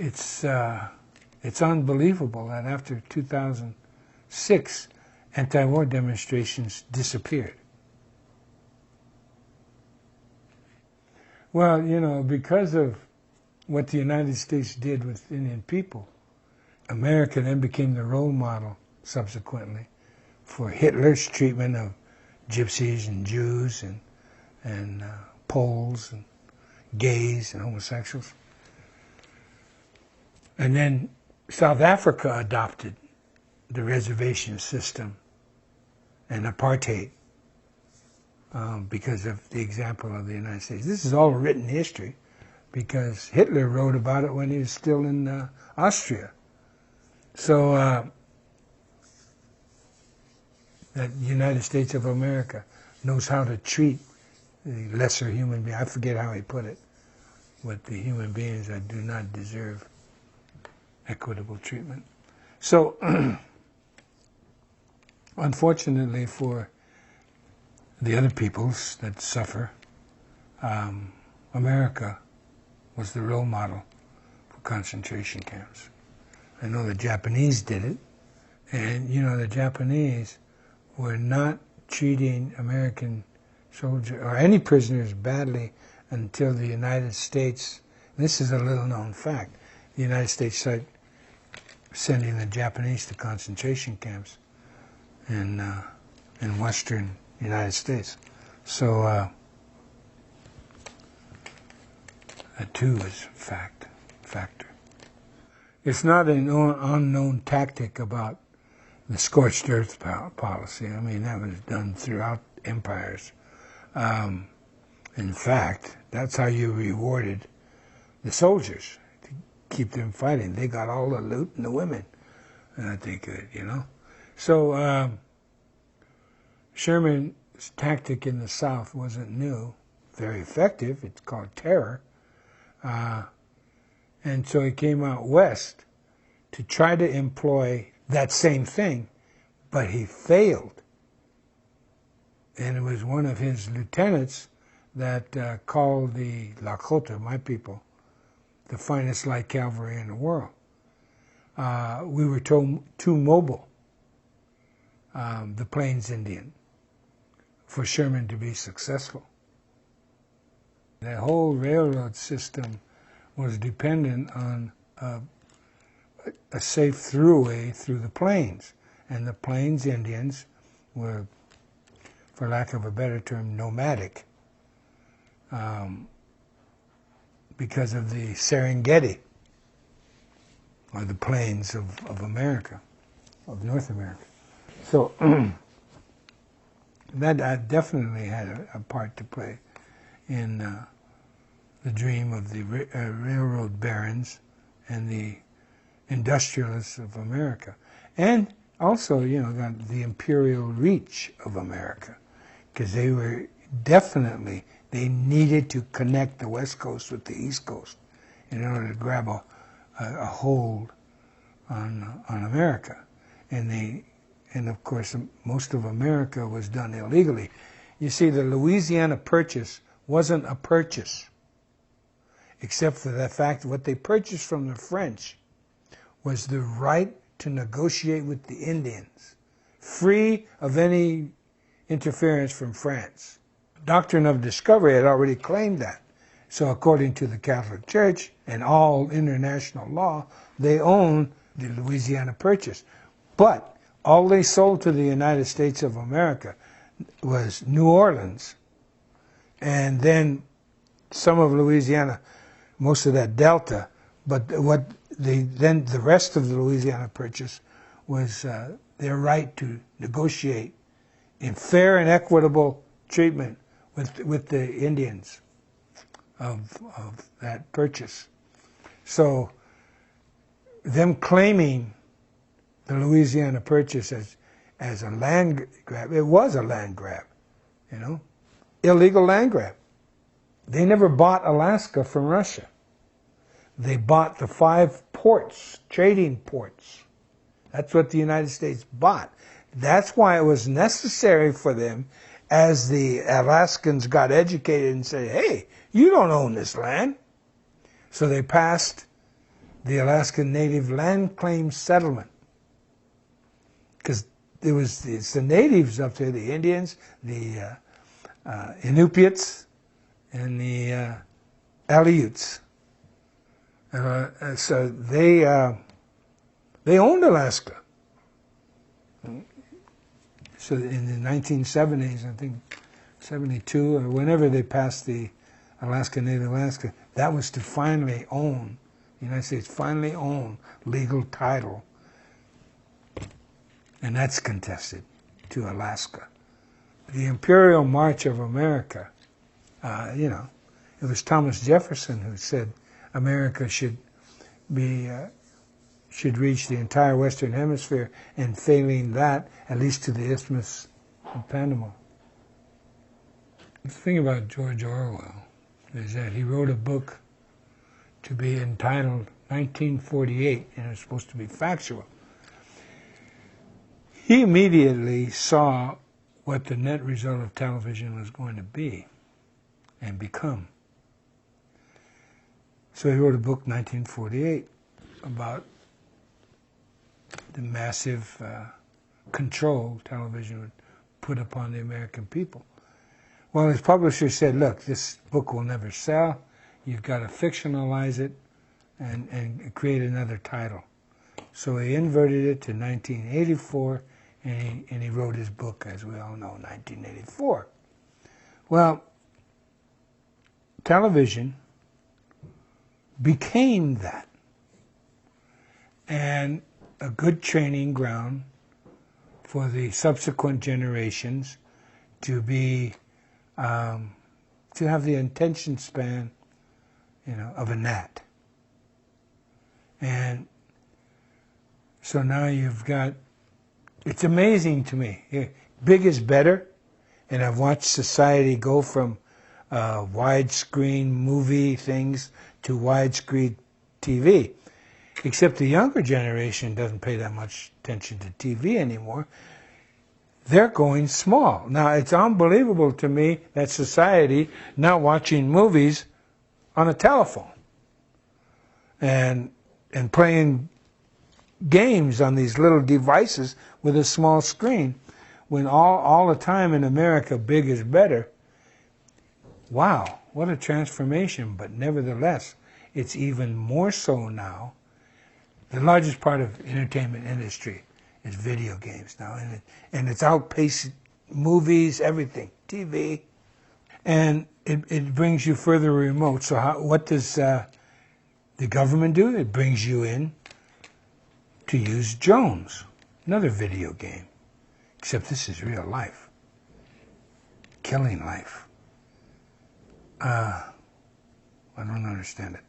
It's unbelievable that after 2006, anti-war demonstrations disappeared. Well, you know, because of what the United States did with Indian people, America then became the role model subsequently for Hitler's treatment of gypsies and Jews and Poles and gays and homosexuals. And then South Africa adopted the reservation system and apartheid because of the example of the United States. This is all written history because Hitler wrote about it when he was still in Austria. So that United States of America knows how to treat the lesser human being. I forget how he put it, but the human beings that do not deserve equitable treatment. So, unfortunately for the other peoples that suffer, America was the role model for concentration camps. I know the Japanese did it, and you know the Japanese were not treating American soldiers or any prisoners badly until the United States, this is a little known fact, the United States started sending the Japanese to concentration camps in western United States. So that too is factor. It's not an unknown tactic about the scorched earth policy. I mean, that was done throughout empires. In fact, that's how you rewarded the soldiers, to keep them fighting. They got all the loot and the women that they could, you know. So Sherman's tactic in the South wasn't new, very effective. It's called terror. And so he came out west to try to employ that same thing, but he failed. And it was one of his lieutenants that called the Lakota, my people, the finest light cavalry in the world. We were too mobile, the Plains Indian, for Sherman to be successful. The whole railroad system was dependent on a safe throughway through the plains. And the Plains Indians were, for lack of a better term, nomadic because of the Serengeti, or the plains of America, of North America. So That definitely had a part to play in the dream of the railroad barons and the industrialists of America. And also, you know, the imperial reach of America, because they were definitely, they needed to connect the West Coast with the East Coast in order to grab a hold on America. And of course, most of America was done illegally. You see, the Louisiana Purchase wasn't a purchase, except for the fact that what they purchased from the French was the right to negotiate with the Indians, free of any interference from France. Doctrine of discovery had already claimed that. So according to the Catholic Church and all international law, they own the Louisiana Purchase. But all they sold to the United States of America was New Orleans, and then some of Louisiana, most of that Delta. But then the rest of the Louisiana Purchase was their right to negotiate in fair and equitable treatment with the Indians of that purchase. So them claiming the Louisiana Purchase as a land grab, it was a land grab, you know, illegal land grab. They never bought Alaska from Russia. They bought the 5 ports, trading ports. That's what the United States bought. That's why it was necessary for them, as the Alaskans got educated and said, hey, you don't own this land. So they passed the Alaskan Native Land Claim Settlement. Because it's the natives up there, the Indians, the Inupiats, and the Aleuts. So they owned Alaska. So in the 1970s, I think 72 or whenever they passed the Alaska Native Alaska, that was to finally own, the United States finally own legal title. And that's contested to Alaska. The Imperial March of America, you know, it was Thomas Jefferson who said America should reach the entire Western Hemisphere, and failing that, at least to the Isthmus of Panama. The thing about George Orwell is that he wrote a book to be entitled 1948, and it's supposed to be factual. He immediately saw what the net result of television was going to be and become. So he wrote a book, 1948, about the massive control television would put upon the American people. Well, his publisher said, look, this book will never sell. You've got to fictionalize it and create another title. So he inverted it to 1984, and he wrote his book, as we all know, 1984. Well, television became that, and a good training ground for the subsequent generations to be to have the attention span, you know, of a gnat. And so now you've got, it's amazing to me. Big is better, and I've watched society go from widescreen movie things to widescreen TV. Except the younger generation doesn't pay that much attention to TV anymore. They're going small. Now, it's unbelievable to me that society now watching movies on a telephone and playing games on these little devices with a small screen, when all the time in America, big is better. Wow, what a transformation. But nevertheless, it's even more so now. The largest part of the entertainment industry is video games now, and it's outpaced movies, everything, TV, and it brings you further remote. So what does the government do? It brings you in to use Jones, another video game, except this is real life. killing life. I don't understand it.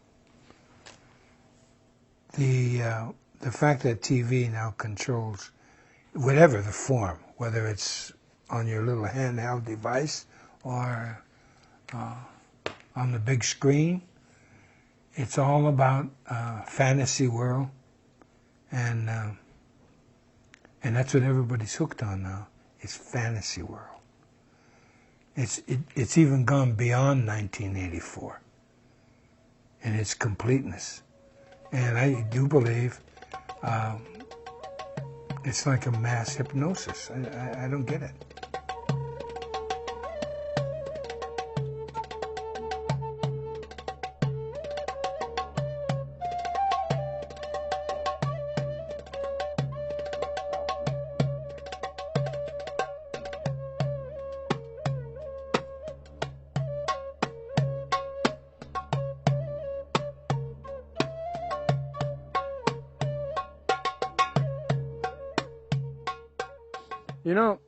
The fact that TV now controls whatever the form, whether it's on your little handheld device or on the big screen, it's all about fantasy world, and that's what everybody's hooked on now. It's fantasy world. It's even gone beyond 1984 in its completeness, and I do believe it's like a mass hypnosis. I don't get it. You know,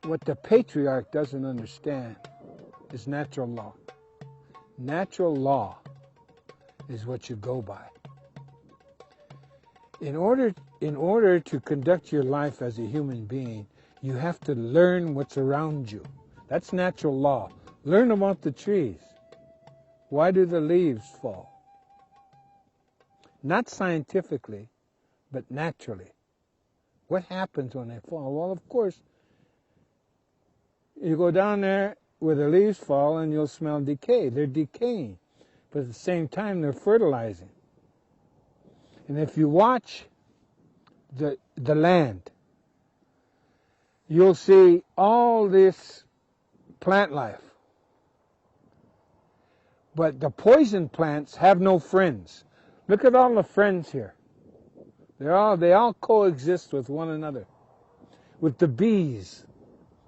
what the patriarch doesn't understand is natural law. Natural law is what you go by. In order to conduct your life as a human being, you have to learn what's around you. That's natural law. Learn about the trees. Why do the leaves fall? Not scientifically, but naturally. What happens when they fall? Well, of course, you go down there where the leaves fall and you'll smell decay. They're decaying. But at the same time, they're fertilizing. And if you watch the land, you'll see all this plant life. But the poison plants have no friends. Look at all the friends here. They all coexist with one another. With the bees,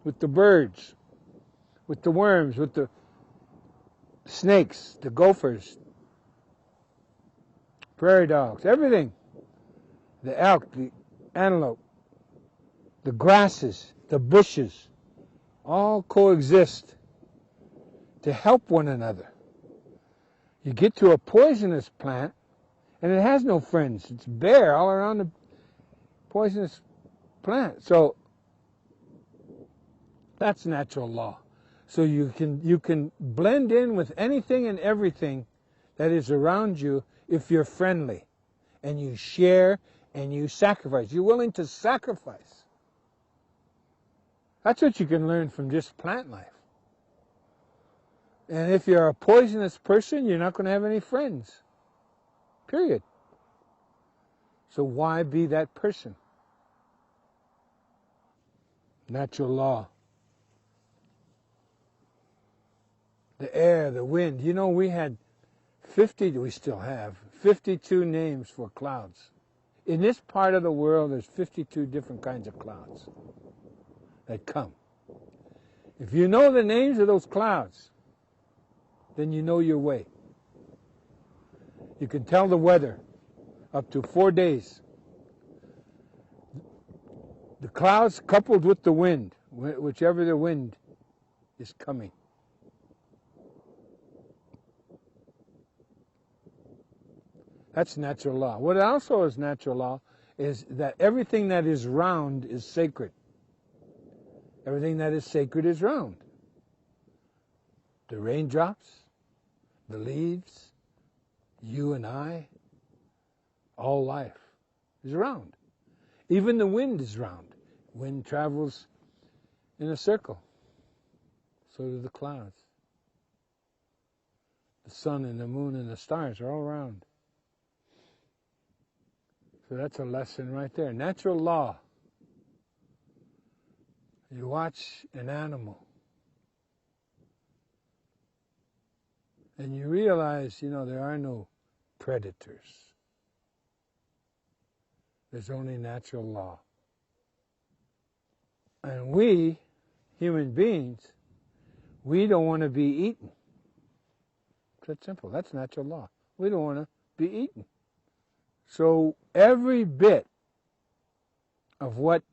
with the birds, with the worms, with the snakes, the gophers, prairie dogs, everything. The elk, the antelope, the grasses, the bushes, all coexist to help one another. You get to a poisonous plant, and it has no friends. It's bare all around the poisonous plant. So that's natural law. So you can blend in with anything and everything that is around you if you're friendly and you share and you sacrifice. You're willing to sacrifice. That's what you can learn from just plant life. And if you're a poisonous person, you're not going to have any friends. Period. So why be that person? Natural law. The air, the wind. You know, we still have 52 names for clouds. In this part of the world, there's 52 different kinds of clouds that come. If you know the names of those clouds, then you know your way. You can tell the weather up to 4 days. The clouds coupled with the wind, whichever the wind is coming. That's natural law. What also is natural law is that everything that is round is sacred. Everything that is sacred is round. The raindrops, the leaves, you and I, all life is round. Even the wind is round. Wind travels in a circle. So do the clouds. The sun and the moon and the stars are all round. So that's a lesson right there. Natural law. You watch an animal and you realize, there are no predators. There's only natural law. And we, human beings, we don't want to be eaten. It's that simple. That's natural law. We don't want to be eaten. So every bit of what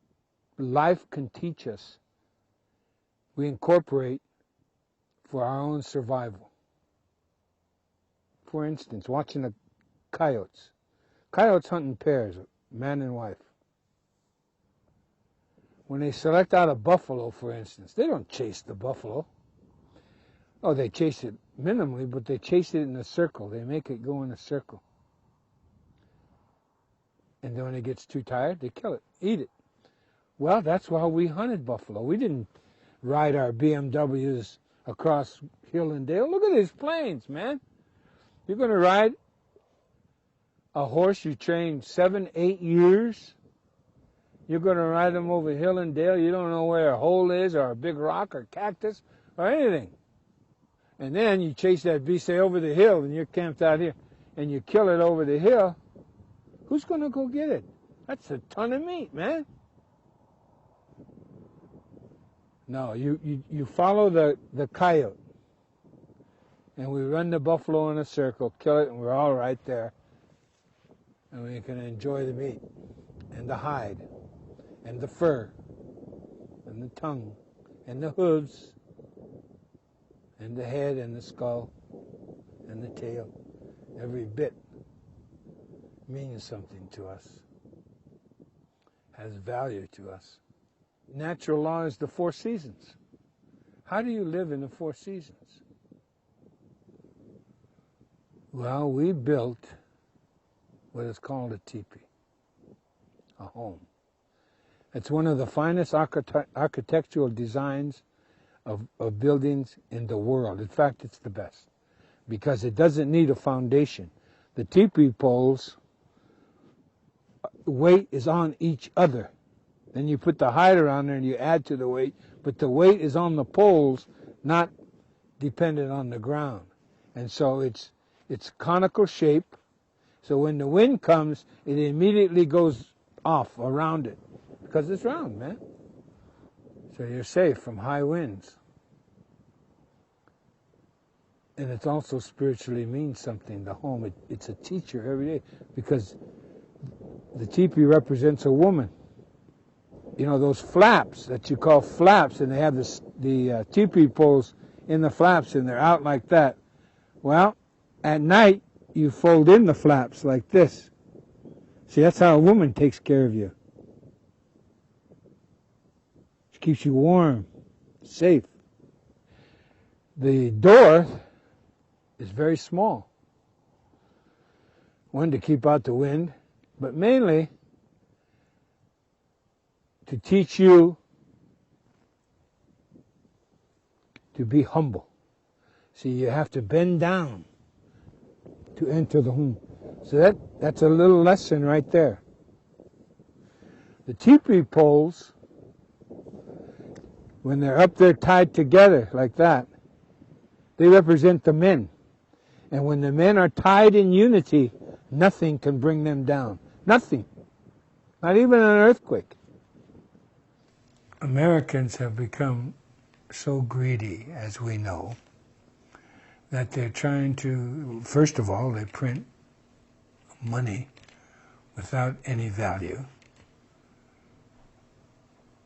life can teach us we incorporate for our own survival. For instance, watching the coyotes. Coyotes hunt in pairs, man and wife. When they select out a buffalo, for instance, they don't chase the buffalo. Oh, they chase it minimally, but they chase it in a circle. They make it go in a circle. And then when it gets too tired, they kill it, eat it. Well, that's why we hunted buffalo. We didn't ride our BMWs across hill and dale. Look at these plains, man. You're going to ride a horse you trained 7, 8 years. You're going to ride them over hill and dale. You don't know where a hole is or a big rock or cactus or anything. And then you chase that beast, say, over the hill, and you're camped out here, and you kill it over the hill. Who's going to go get it? That's a ton of meat, man. No, you follow the coyote. And we run the buffalo in a circle, kill it, and we're all right there. And we can enjoy the meat, and the hide, and the fur, and the tongue, and the hooves, and the head, and the skull, and the tail. Every bit means something to us, has value to us. Natural law is the 4 seasons. How do you live in the 4 seasons? Well, we built what is called a teepee, a home. It's one of the finest architectural designs of buildings in the world. In fact, it's the best because it doesn't need a foundation. The teepee poles, weight is on each other. Then you put the hider on there and you add to the weight, but the weight is on the poles, not dependent on the ground. And so it's conical shape, so when the wind comes, it immediately goes off around it, because it's round, man. So you're safe from high winds. And it also spiritually means something, the home. It's a teacher every day, because the teepee represents a woman. You know, those flaps that you call flaps, and they have the teepee poles in the flaps, and they're out like that. Well, at night, you fold in the flaps like this. See, that's how a woman takes care of you. She keeps you warm, safe. The door is very small. One, to keep out the wind, but mainly to teach you to be humble. See, you have to bend down to enter the home. So that's a little lesson right there. The teepee poles, when they're up there tied together like that, they represent the men. And when the men are tied in unity, nothing can bring them down. Nothing. Not even an earthquake. Americans have become so greedy, as we know, that they're trying to, first of all, they print money without any value.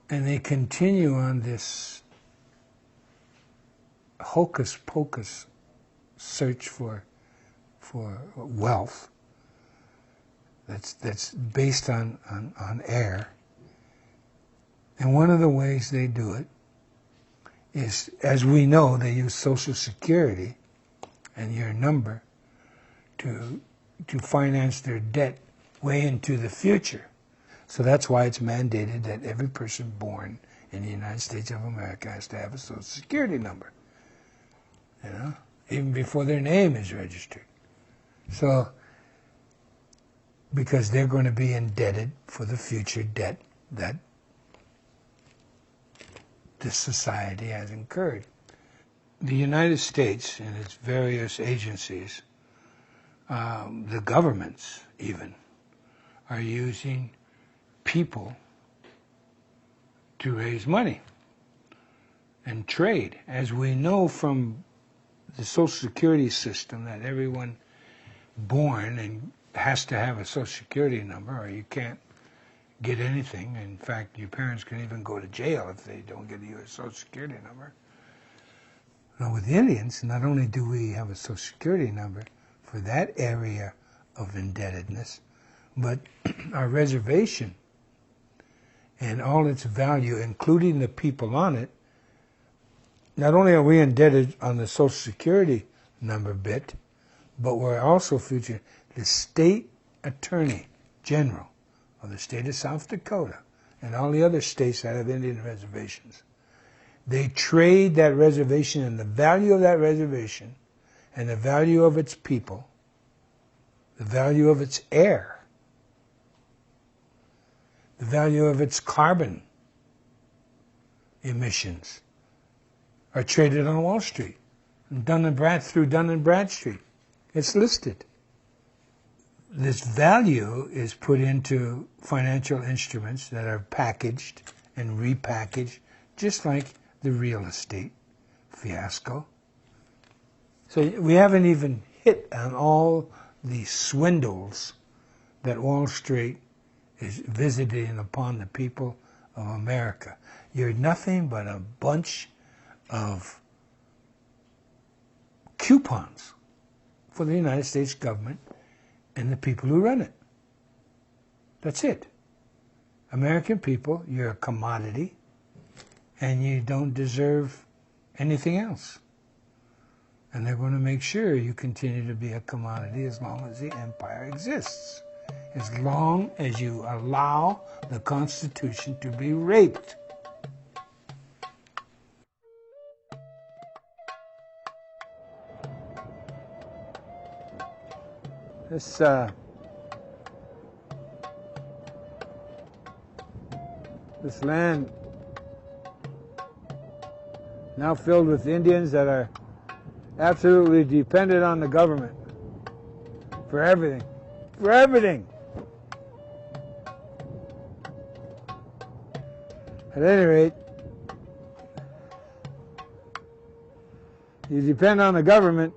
And they continue on this hocus pocus search for wealth that's based on air. And one of the ways they do it is, as we know, they use Social Security and your number to finance their debt way into the future. So that's why it's mandated that every person born in the United States of America has to have a Social Security number, you know, even before their name is registered. So, because they're going to be indebted for the future debt that this society has incurred. The United States and its various agencies, the governments even, are using people to raise money and trade. As we know from the Social Security system, that everyone born and has to have a Social Security number, or you can't get anything. In fact, your parents can even go to jail if they don't get you a Social Security number. Now, with Indians, not only do we have a Social Security number for that area of indebtedness, but our reservation and all its value, including the people on it, not only are we indebted on the Social Security number bit, but we're also featured the state attorney general of the state of South Dakota and all the other states that have Indian reservations. They trade that reservation and the value of that reservation and the value of its people, the value of its air, the value of its carbon emissions are traded on Wall Street, through Dun & Bradstreet. It's listed. This value is put into financial instruments that are packaged and repackaged, just like the real estate fiasco. So we haven't even hit on all the swindles that Wall Street is visiting upon the people of America. You're nothing but a bunch of coupons for the United States government and the people who run it. That's it. American people, you're a commodity, and you don't deserve anything else. And they're going to make sure you continue to be a commodity as long as the empire exists. As long as you allow the Constitution to be raped. This land now filled with Indians that are absolutely dependent on the government for everything. For everything. At any rate, you depend on the government,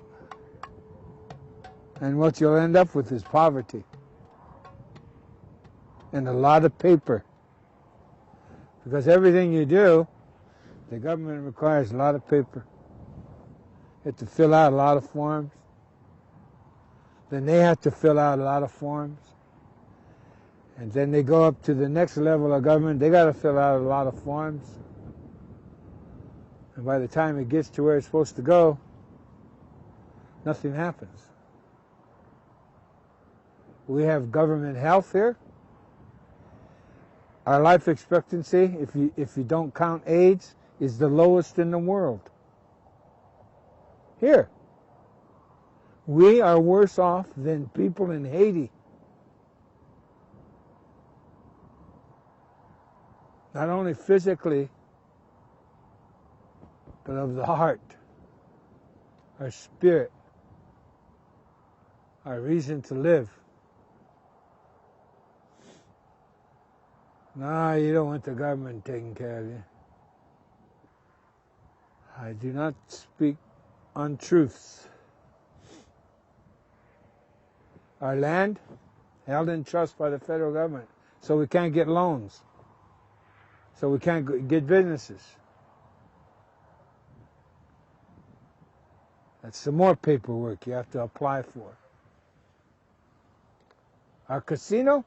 and what you'll end up with is poverty and a lot of paper. Because everything you do, the government requires a lot of paper. You have to fill out a lot of forms. Then they have to fill out a lot of forms. And then they go up to the next level of government, they got to fill out a lot of forms. And by the time it gets to where it's supposed to go, nothing happens. We have government health here. Our life expectancy, if you don't count AIDS, is the lowest in the world. Here. We are worse off than people in Haiti. Not only physically, but of the heart, our spirit, our reason to live. No, you don't want the government taking care of you. I do not speak untruths. Our land held in trust by the federal government, so we can't get loans, so we can't get businesses. That's some more paperwork you have to apply for. Our casino,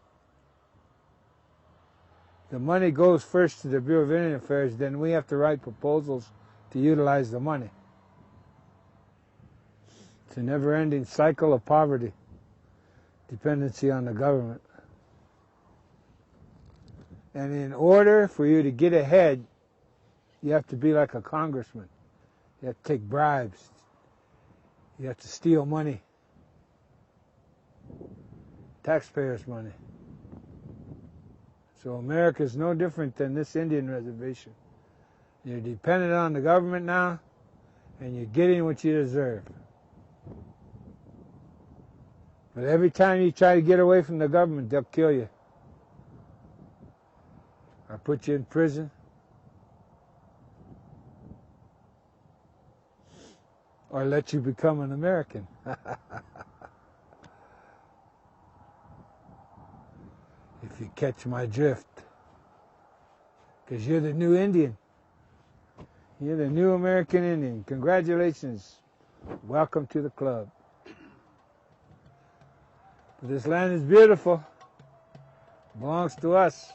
the money goes first to the Bureau of Indian Affairs, then we have to write proposals to utilize the money. It's a never-ending cycle of poverty, dependency on the government. And in order for you to get ahead, you have to be like a congressman. You have to take bribes. You have to steal money. Taxpayers' money. So America is no different than this Indian reservation. You're dependent on the government now, and you're getting what you deserve. But every time you try to get away from the government, they'll kill you. Or put you in prison. Or let you become an American. If you catch my drift. Because you're the new Indian. You're the new American Indian. Congratulations. Welcome to the club. But this land is beautiful. It belongs to us.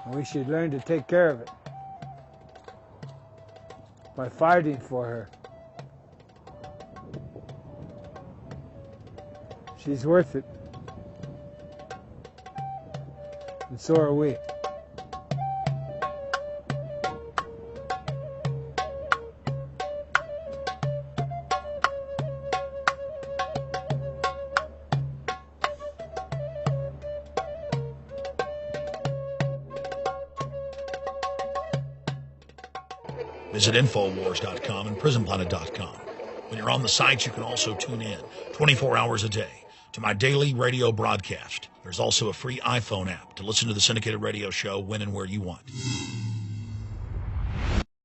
And we should learn to take care of it by fighting for her. She's worth it. And so are we. Visit Infowars.com and PrisonPlanet.com. When you're on the sites, you can also tune in 24 hours a day to my daily radio broadcast. There's also a free iPhone app to listen to the syndicated radio show when and where you want.